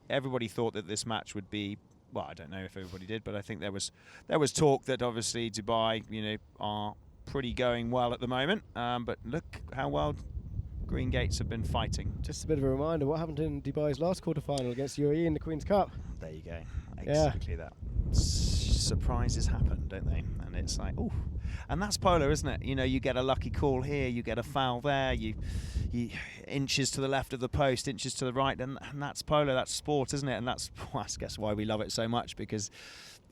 Everybody thought that this match would be. Well, I don't know if everybody did, but I think there was talk that obviously Dubai, are pretty going well at the moment. But look how well Green Gates have been fighting. Just a bit of a reminder, what happened in Dubai's last quarter-final against UAE in the Queen's Cup. There you go. Exactly that. Surprises happen, don't they? And it's like, ooh. And that's polo, isn't it? You get a lucky call here, you get a foul there, you inches to the left of the post, inches to the right, and that's polo, that's sport, isn't it? And that's, I guess, why we love it so much, because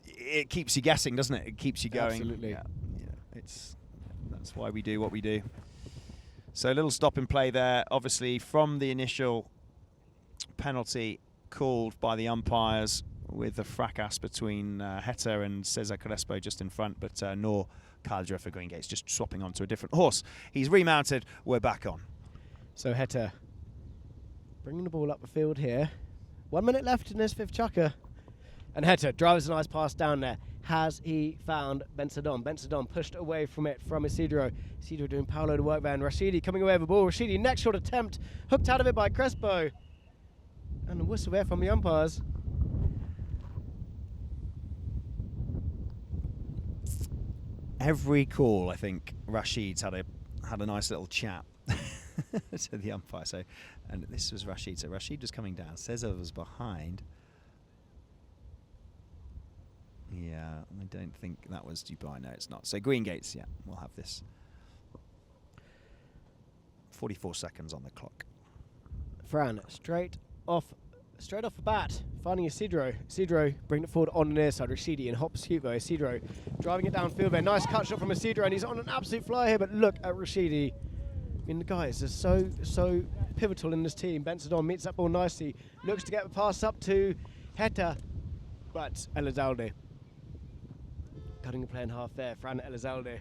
it keeps you guessing, doesn't it? It keeps you going. Absolutely. Yeah, that's why we do what we do. So a little stop and play there, obviously from the initial penalty called by the umpires, with a fracas between Heta and Cesar Crespo just in front, but Noor Kadra for Green Gates just swapping onto a different horse. He's remounted, we're back on. So Heta bringing the ball up the field here. 1 minute left in this 5th chukker. And Heta drives a nice pass down there. Has he found Benzodon? Benzodon pushed away from it from Isidro. Isidro doing Paolo to work there, and Rashidi coming away with the ball. Rashidi, next shot attempt, hooked out of it by Crespo. And a whistle there from the umpires. Every call, I think Rashid's had a nice little chat to the umpire. So, and this was Rashid. So Rashid was coming down. Cesar was behind. Yeah, I don't think that was Dubai. No, it's not. So Green Gates, yeah, we'll have this. 44 seconds on the clock. Fran, straight off the bat, finding Isidro. Isidro bringing it forward on the near side. Rashidi in hot pursuit though. Isidro driving it downfield there. Nice cut shot from Isidro, and he's on an absolute fly here. But look at Rashidi. I mean, the guys are so pivotal in this team. Benzedon meets that ball nicely. Looks to get the pass up to Heta, but Elizalde cutting the play in half there. Fran Elizalde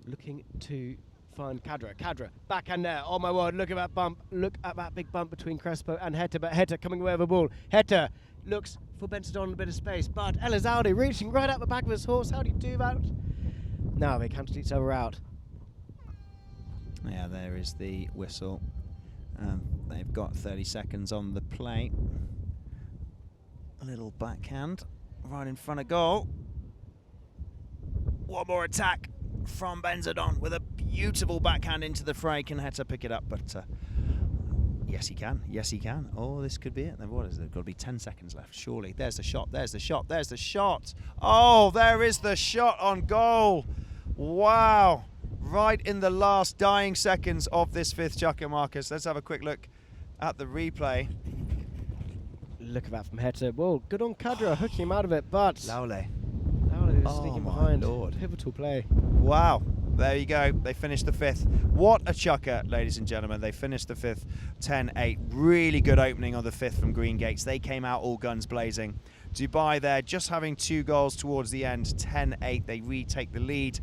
looking to find Kadra. Kadra, backhand there. Oh my word, look at that bump. Look at that big bump between Crespo and Heta, but Heta coming away with the ball. Heta looks for Benzedon a bit of space, but Elizalde reaching right out the back of his horse. How do you do that? Now they cancel each other out. Yeah, there is the whistle. They've got 30 seconds on the play. A little backhand right in front of goal. One more attack from Benzedon with a beautiful backhand into the fray. Can Heta pick it up? But yes, he can. Yes, he can. Oh, this could be it. Then what is it? Got to be 10 seconds left, surely. There's the shot. There's the shot. There's the shot. Oh, there is the shot on goal. Wow. Right in the last dying seconds of this fifth chukker, Marcus. Let's have a quick look at the replay. Look at that from Heta. Whoa, good on Kadra, hooking him out of it, but Laule. Laule is Oh sneaking my behind. Lord. Pivotal play. Wow. There you go. They finished the fifth. What a chukker, ladies and gentlemen. They finished the fifth 10-8. Really good opening on the fifth from Green Gates. They came out all guns blazing. Dubai there just having 2 goals towards the end. 10-8. They retake the lead.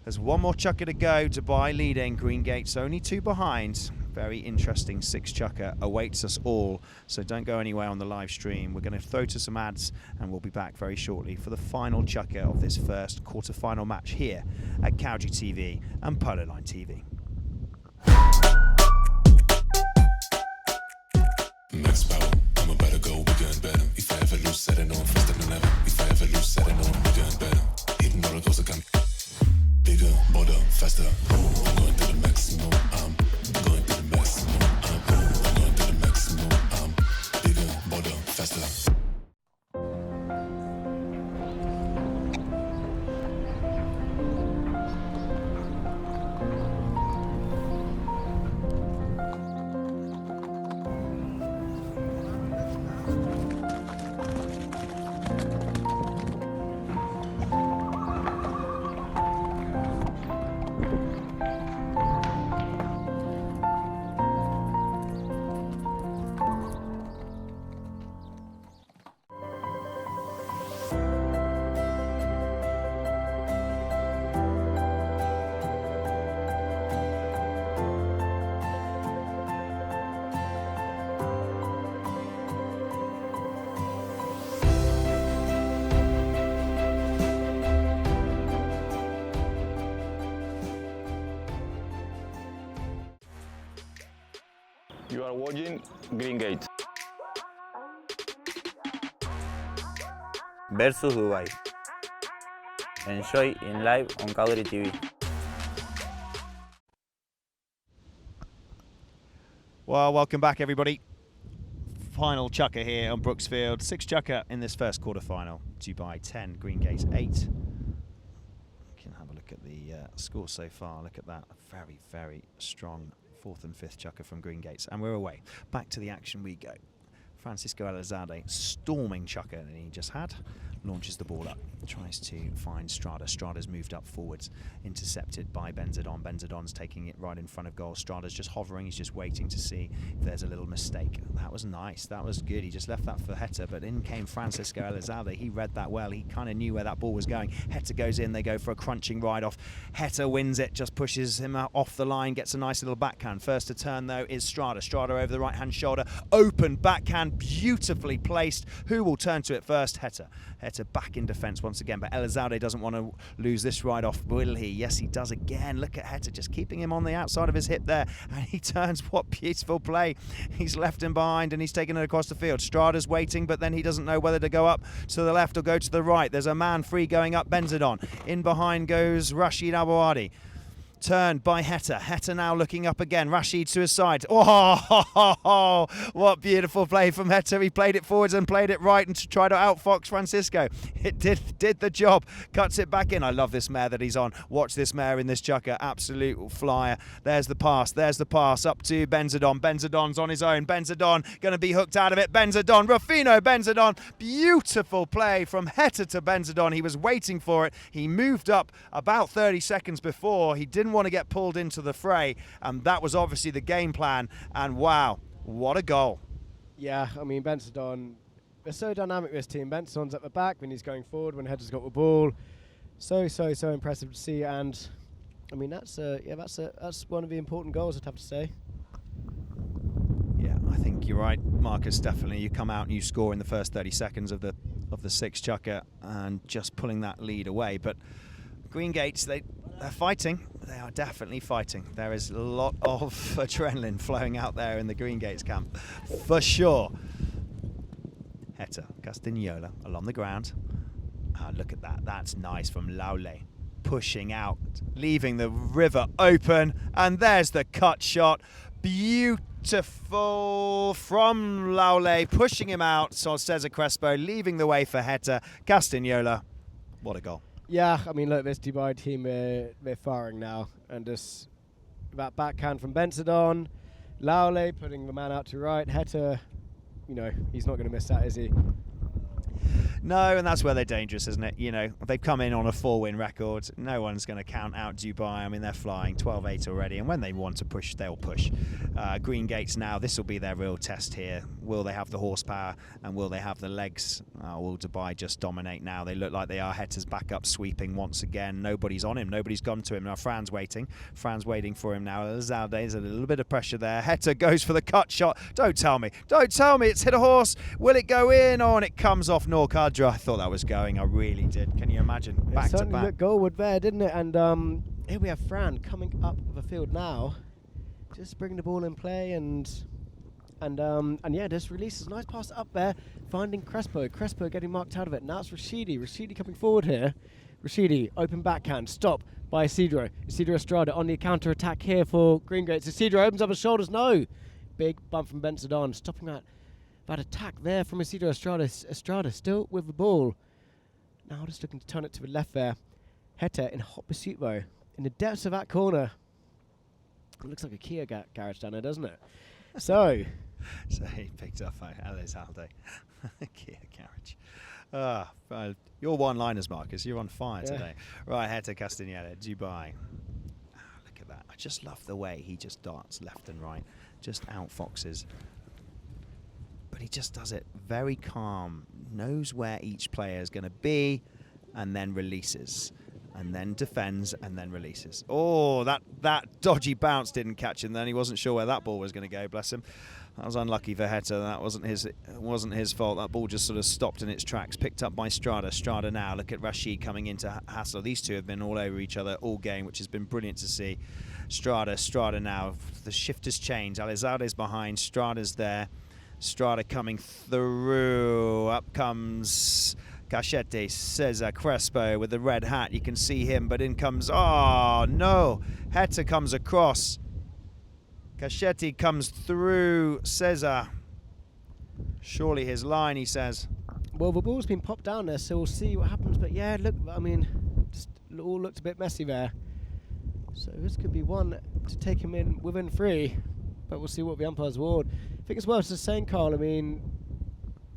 There's one more chukker to go. Dubai leading. Green Gates only 2 behind. Very interesting 6 chukker awaits us all. So don't go anywhere on the live stream. We're going to throw to some ads and we'll be back very shortly for the final chukker of this first quarter-final match here at Cowgie TV and Polo Line TV. Max power, I'm about to go bigger and better. If I ever lose, set it on faster than ever. If I ever lose, set it on bigger and better. Hitting roller coaster can bigger, bolder, faster. I'm going to the maximum. I'm going to the maximum. I'm going to the maximum. I'm bigger, bolder, faster. You are watching Green Gate. Versus Dubai. Enjoy in live on Cowgie TV. Well, welcome back, everybody. Final chukker here on Brooksfield. 6 chukker in this first quarter-final. Dubai 10, Green Gates 8. You can have a look at the score so far. Look at that. A very, very strong 4th and 5th chukker from Green Gates. And we're away. Back to the action we go. Francisco Elizalde, storming chukker that he just had, launches the ball up, tries to find Strada. Strada's moved up forwards, intercepted by Benzedon. Benzedon's taking it right in front of goal. Strada's just hovering, he's just waiting to see if there's a little mistake. That was nice, that was good. He just left that for Heta, but in came Francisco Elizalde. He read that well, he kind of knew where that ball was going. Heta goes in, they go for a crunching ride off. Heta wins it, just pushes him out off the line, gets a nice little backhand. First to turn though is Strada. Strada over the right hand shoulder, open backhand, beautifully placed. Who will turn to it first? Heta. Heta back in defence once again, but Elizalde doesn't want to lose this ride off, will he? Yes, he does again. Look at Heta just keeping him on the outside of his hip there, and he turns. What beautiful play. He's left him behind and he's taken it across the field. Strada's waiting, but then he doesn't know whether to go up to the left or go to the right. There's a man free going up Benzedon. In behind goes Rashid Abouadi. Turned by Heta. Heta now looking up again. Rashid to his side. Oh, what beautiful play from Heta. He played it forwards and played it right and tried to outfox Francisco. It did the job. Cuts it back in. I love this mare that he's on. Watch this mare in this chukker. Absolute flyer. There's the pass. There's the pass up to Benzadon. Benzadon's on his own. Benzadon going to be hooked out of it. Benzadon. Rufino Benzadon. Beautiful play from Heta to Benzadon. He was waiting for it. He moved up about 30 seconds before. He didn't want to get pulled into the fray, and that was obviously the game plan. And wow, what a goal. Yeah, I mean, Benzadon, they're so dynamic, this team. Benzadon's at the back when he's going forward, when Heta's got the ball. So impressive to see. And I mean, that's one of the important goals, I'd have to say. Yeah, I think you're right, Marcus. Definitely, you come out and you score in the first 30 seconds of the sixth chukker, and just pulling that lead away. But Green Gates, they're fighting. They are definitely fighting. There is a lot of adrenaline flowing out there in the Green Gates camp, for sure. Heta Castagnola along the ground. Look at that. That's nice from Laule. Pushing out, leaving the river open. And there's the cut shot. Beautiful from Laule, pushing him out. So Cesar Crespo leaving the way for Heta Castagnola. What a goal. Yeah, I mean, look, this Dubai team, they're firing now. And just that backhand from Benzadon. Laule putting the man out to right. Heta, you know, he's not going to miss that, is he? No, and that's where they're dangerous, isn't it? You know, they've come in on a 4-win record. No one's going to count out Dubai. I mean, they're flying 12-8 already, and when they want to push, they'll push. Green Gates now, this will be their real test here. Will they have the horsepower, and will they have the legs? Will Dubai just dominate now? They look like they are. Heta's back up sweeping once again. Nobody's on him. Nobody's gone to him. Now Fran's waiting. Fran's waiting for him now. Elizalde's a little bit of pressure there. Heta goes for the cut shot. Don't tell me. Don't tell me. It's hit a horse. Will it go in? Oh, and it comes off Norcadra. I thought that was going. I really did. Can you imagine? Back to certainly back. looked goalward there, didn't it? And here we have Fran coming up the field now, just bringing the ball in play and yeah, just releases a nice pass up there, finding Crespo. Crespo getting marked out of it. Now it's Rashidi. Rashidi coming forward here. Rashidi, open backhand, stop by Isidro. Isidro Estrada on the counter attack here for Green Gates. Isidro opens up his shoulders. No, big bump from Benzadon, stopping that attack there from Isidro Estrada. Estrada still with the ball. Now just looking to turn it to the left there. Heta in hot pursuit though. In the depths of that corner. It looks like a Kia garage down there, doesn't it? So he picked up Elizalde. Kia garage. You're one-liners, Marcus. You're on fire today. Right, Heta Castagnola, Dubai. Look at that. I just love the way he just darts left and right. Just outfoxes. But he just does it very calm, knows where each player is going to be, and then releases, and then defends, and then releases. Oh, that dodgy bounce didn't catch him then. He wasn't sure where that ball was going to go, bless him. That was unlucky for Heta. That wasn't his fault. That ball just sort of stopped in its tracks, picked up by Strada. Strada now, look at Rashid coming into Hassel. These two have been all over each other all game, which has been brilliant to see. Strada now, the shift has changed. Elizalde's behind, Strada's there. Strada coming through. Up comes Cachete, Cesar Crespo with the red hat. You can see him, but in comes, oh no, Heta comes across. Cachete comes through Cesar. Surely his line, he says. Well, the ball's been popped down there, so we'll see what happens. But yeah, look, I mean, just all looked a bit messy there. So this could be one to take him in within 3. But we'll see what the umpires award. I think it's worth just saying, Carl, I mean,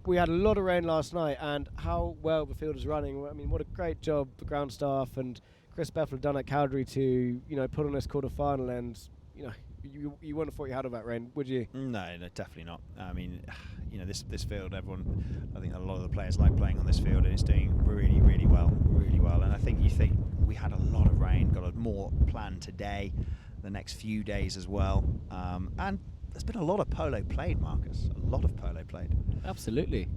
we had a lot of rain last night, and how well the field is running. I mean, what a great job the ground staff and Chris Bethel have done at Calgary to, you know, put on this quarter-final, and, you know, you wouldn't have thought you had all that rain, would you? No, definitely not. I mean, you know, this field, everyone, I think a lot of the players like playing on this field, and it's doing really, really well, And I think we had a lot of rain, got a more planned today, the next few days as well. And there's been a lot of polo played, Marcus. A lot of polo played. Absolutely.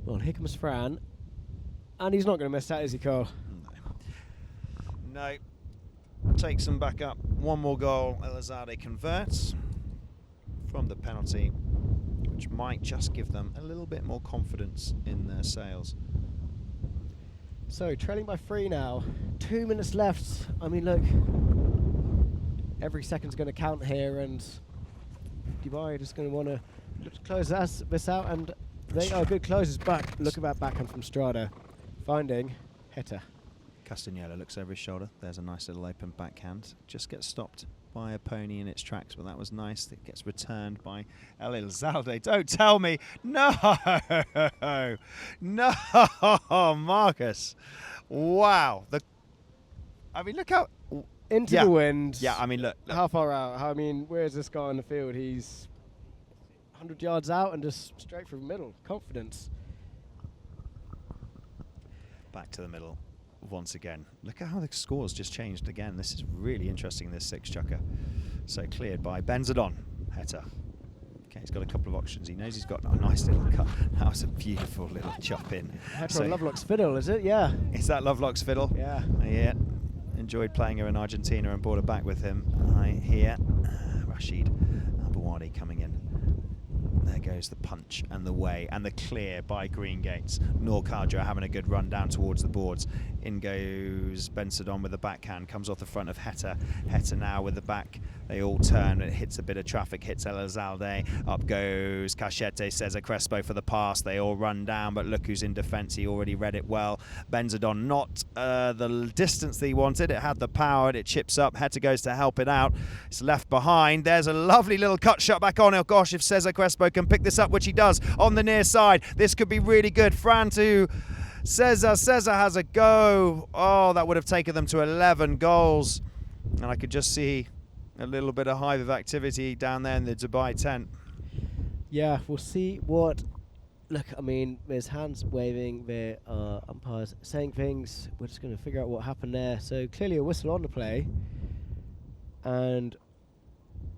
Well, here comes Fran. And he's not going to miss that, is he, Carl? No. Takes them back up. One more goal. Elizalde converts from the penalty, which might just give them a little bit more confidence in their sails. So, trailing by 3 now. 2 minutes left. I mean, look, every second's going to count here, and Dubai are just going to want to close this out, and they are good closes. But look at that backhand from Strada, finding Heta. Castagnola looks over his shoulder. There's a nice little open backhand. Just gets stopped by a pony in its tracks, but that was nice. It gets returned by El Elizalde. Don't tell me. No! No, Marcus. Wow. I mean, look how... Into the wind. Yeah, I mean, look. How far out? I mean, where's this guy on the field? He's 100 yards out and just straight through the middle. Confidence. Back to the middle once again. Look at how the score's just changed again. This is really interesting, this six chucker. So cleared by Benzedon. Heta. Okay, he's got a couple of options. He knows he's got a nice little cut. That was a beautiful little chop in. Heta on Lovelock's fiddle, is it? Yeah. Is that Lovelock's fiddle? Yeah. Yeah. Enjoyed playing her in Argentina and brought her back with him. Here, Rashid Abouadi coming in. There goes the punch and the way and the clear by Green Gates. Noor Kadra having a good run down towards the boards. In goes Benzedon with the backhand, comes off the front of Heta. Heta now with the back. They all turn, it hits a bit of traffic, hits El Elizalde. Up goes Cachete, Cesar Crespo for the pass. They all run down, but look who's in defence. He already read it well. Benzedon not the distance that he wanted. It had the power, it chips up. Heta goes to help it out. It's left behind. There's a lovely little cut shot back on. Oh gosh, if Cesar Crespo can pick this up, which he does on the near side, this could be really good. Fran to Cesar. Cesar has a go. Oh, that would have taken them to 11 goals. And I could just see a little bit of hive of activity down there in the Dubai tent. Yeah, we'll see what... Look, I mean, there's hands waving, there are umpires saying things. We're just going to figure out what happened there. So clearly a whistle on the play. And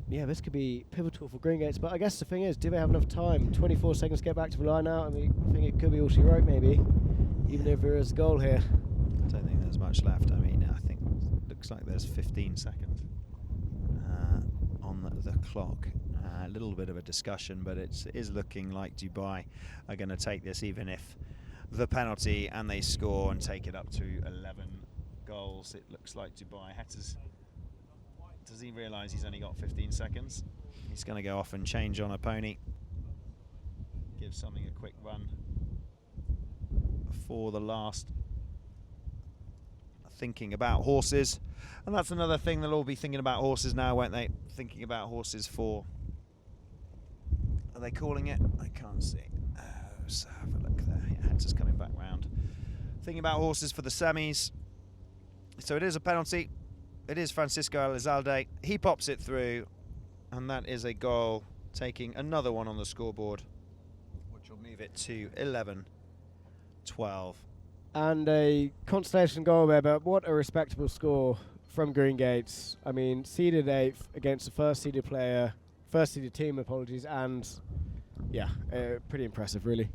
yeah, this could be pivotal for Green Gates. But I guess the thing is, do they have enough time? 24 seconds to get back to the line out. I mean, I think it could be all she wrote, maybe. Even if there is a goal here. I don't think there's much left. I mean, I think it looks like there's 15 seconds on the clock. A little bit of a discussion, but it is looking like Dubai are going to take this, even if the penalty, and they score and take it up to 11 goals. It looks like Dubai. Does he realise he's only got 15 seconds? He's going to go off and change on a pony. Give something a quick run before the last. Thinking about horses, and that's another thing, they'll all be thinking about horses now, won't they? Thinking about horses for, are they calling it? I can't see. Oh, so have a look there. Yeah, Heta's coming back round. Thinking about horses for the semis. So it is a penalty. It is Francisco Elizalde. He pops it through, and that is a goal, taking another one on the scoreboard, which will move it to 11-12. And a consolation goal there, but what a respectable score from Green Gates. I mean, seeded 8th against the first seeded team, and yeah, pretty impressive, really.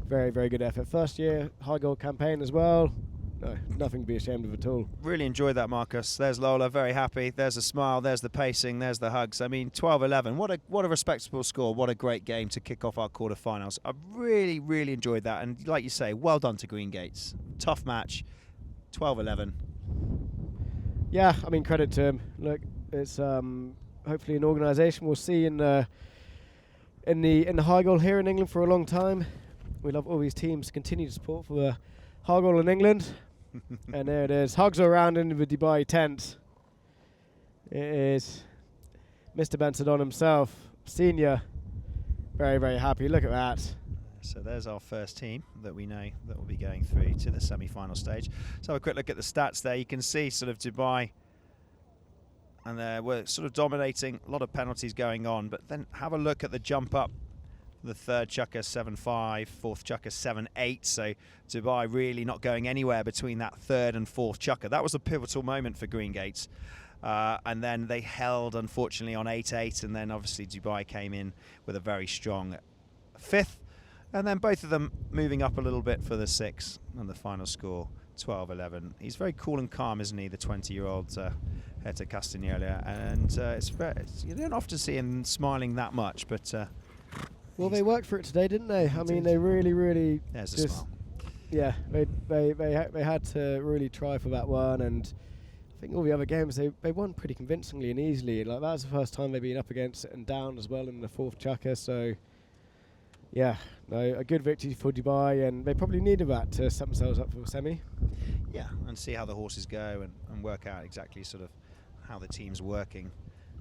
Very, very good effort. First year high goal campaign as well. No, nothing to be ashamed of at all. Really enjoyed that, Marcus. There's Lola, very happy. There's a smile, there's the pacing, there's the hugs. I mean, 12-11, what a respectable score. What a great game to kick off our quarterfinals. I really, really enjoyed that. And like you say, well done to Green Gates. Tough match, 12-11. Yeah, I mean, credit to him. Look, it's hopefully an organisation we'll see in the high goal here in England for a long time. We love all these teams continue to support for the high goal in England. And there it is. Hugs around into the Dubai tent. It is Mr. Benzedon himself, senior. Very, very happy. Look at that. So there's our first team that we know that will be going through to the semi-final stage. So have a quick look at the stats there. You can see sort of Dubai, and we're sort of dominating. A lot of penalties going on, but then have a look at the jump up. The third chucker 7-5, fourth chucker 7-8. So Dubai really not going anywhere between that third and fourth chucker. That was a pivotal moment for Green Gates. And then they held, unfortunately, on 8-8. And then obviously Dubai came in with a very strong fifth. And then both of them moving up a little bit for the 6. And the final score 12-11. He's very cool and calm, isn't he, the 20-year-old Heta Castagnola. And you don't often see him smiling that much, but... well, they worked for it today, didn't they? I mean, they really, really. There's a smile. Yeah, they had to really try for that one, and I I think all the other games they won pretty convincingly and easily. Like that was the first time they've been up against it and down as well in the fourth chukker. So yeah, no, a good victory for Dubai, and they probably needed that to set themselves up for the semi. Yeah, and see how the horses go and work out exactly sort of how the team's working,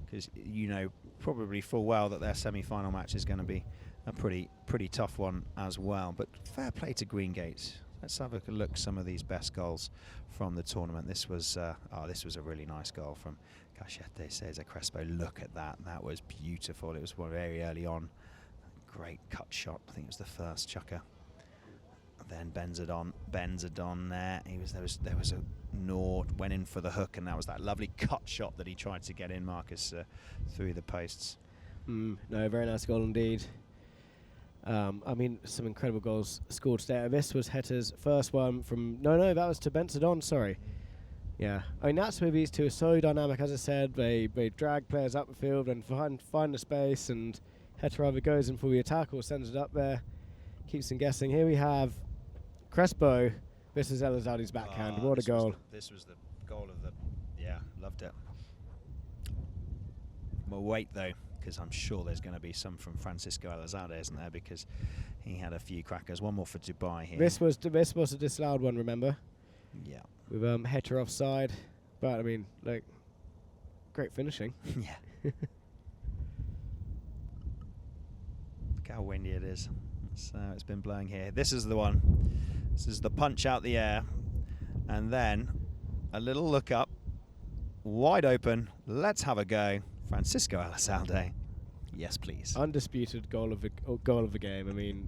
because you know probably full well that their semi-final match is going to be a pretty tough one as well. But fair play to Greengate. Let's have a look at some of these best goals from the tournament. This was a really nice goal from Cachete Cesar Crespo. Look at that. That was beautiful. It was one very early on. Great cut shot. I think it was the first chukker. Then Benzadon there. There was a Nord, went in for the hook, and that was that lovely cut shot that he tried to get in, Marcus, through the posts. No, very nice goal indeed. I mean, some incredible goals scored today. This was Hetter's first one from... No, that was to Benzadon, sorry. Yeah, I mean, that's where these two are so dynamic. As I said, they drag players up the field and find the space, and Hetter either goes in for the attack or sends it up there. Keeps them guessing. Here we have Crespo. This is Elizalde's backhand. What a goal. This was the goal of the... Yeah, loved it. We'll wait, though, because I'm sure there's going to be some from Francisco Elizalde, isn't there? Because he had a few crackers. One more for Dubai here. This was a disallowed one, remember? Yeah. With Hetter offside. But, I mean, like, great finishing. Yeah. Look how windy it is. So it's been blowing here. This is the one. This is the punch out the air. And then a little look up. Wide open. Let's have a go. Francisco Elizalde. Yes, please. Undisputed goal of the game. I mean,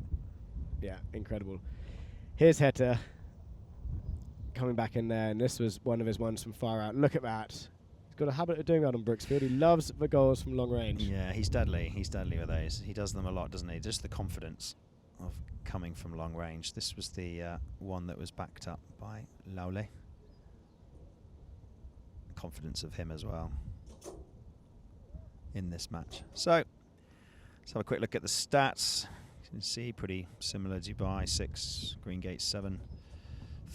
yeah, incredible. Here's Hetter coming back in there, and this was one of his ones from far out. Look at that. He's got a habit of doing that on Brooksfield. He loves the goals from long range. Yeah, he's deadly. He's deadly with those. He does them a lot, doesn't he? Just the confidence of coming from long range. This was the one that was backed up by Laule. Confidence of him as well in this match. So let's have a quick look at the stats. You can see pretty similar. Dubai 6, Greengate 7.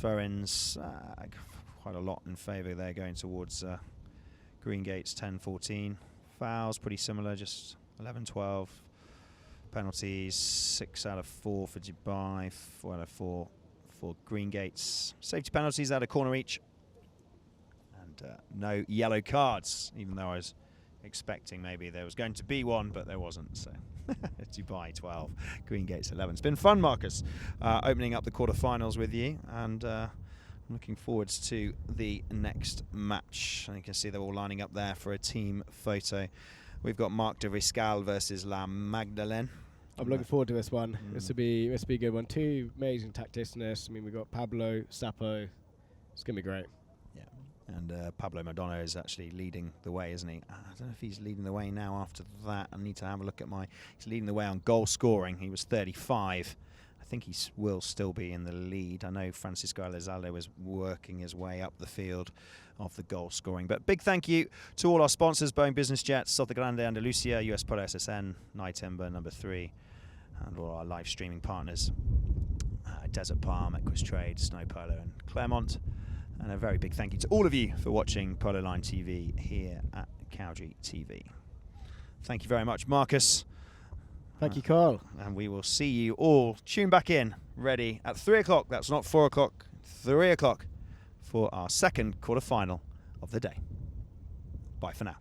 Furrins quite a lot in favour there, going towards Greengate's 10-14. Fouls pretty similar, just 11-12. Penalties 6 out of 4 for Dubai, 4 out of 4 for Greengate's. Safety penalties out of corner each. And no yellow cards, even though I was expecting maybe there was going to be one, but there wasn't. So Dubai 12, Greengate's 11. It's been fun, Marcus, opening up the quarterfinals with you, and I'm looking forward to the next match. And you can see they're all lining up there for a team photo. We've got Marc de Riscal versus La Magdalene. I'm looking forward to this one. This will be a good one. Two amazing tacticians. I mean, we've got Pablo, Sapo. It's going to be great. And Pablo Madonna is actually leading the way, isn't he? I don't know if he's leading the way now after that. I need to have a look at he's leading the way on goal scoring. He was 35. I think he will still be in the lead. I know Francisco Elizalde was working his way up the field of the goal scoring. But big thank you to all our sponsors: Boeing Business Jets, Sota Grande Andalusia, US Polo SSN, Night Timber #3, and all our live streaming partners, Desert Palm, Equestrade, Snow Polo and Claremont. And a very big thank you to all of you for watching Polo Line TV here at Cowdrey TV. Thank you very much, Marcus. Thank you, Carl. And we will see you all. Tune back in, ready at 3 o'clock. That's not 4 o'clock, 3 o'clock for our second quarterfinal of the day. Bye for now.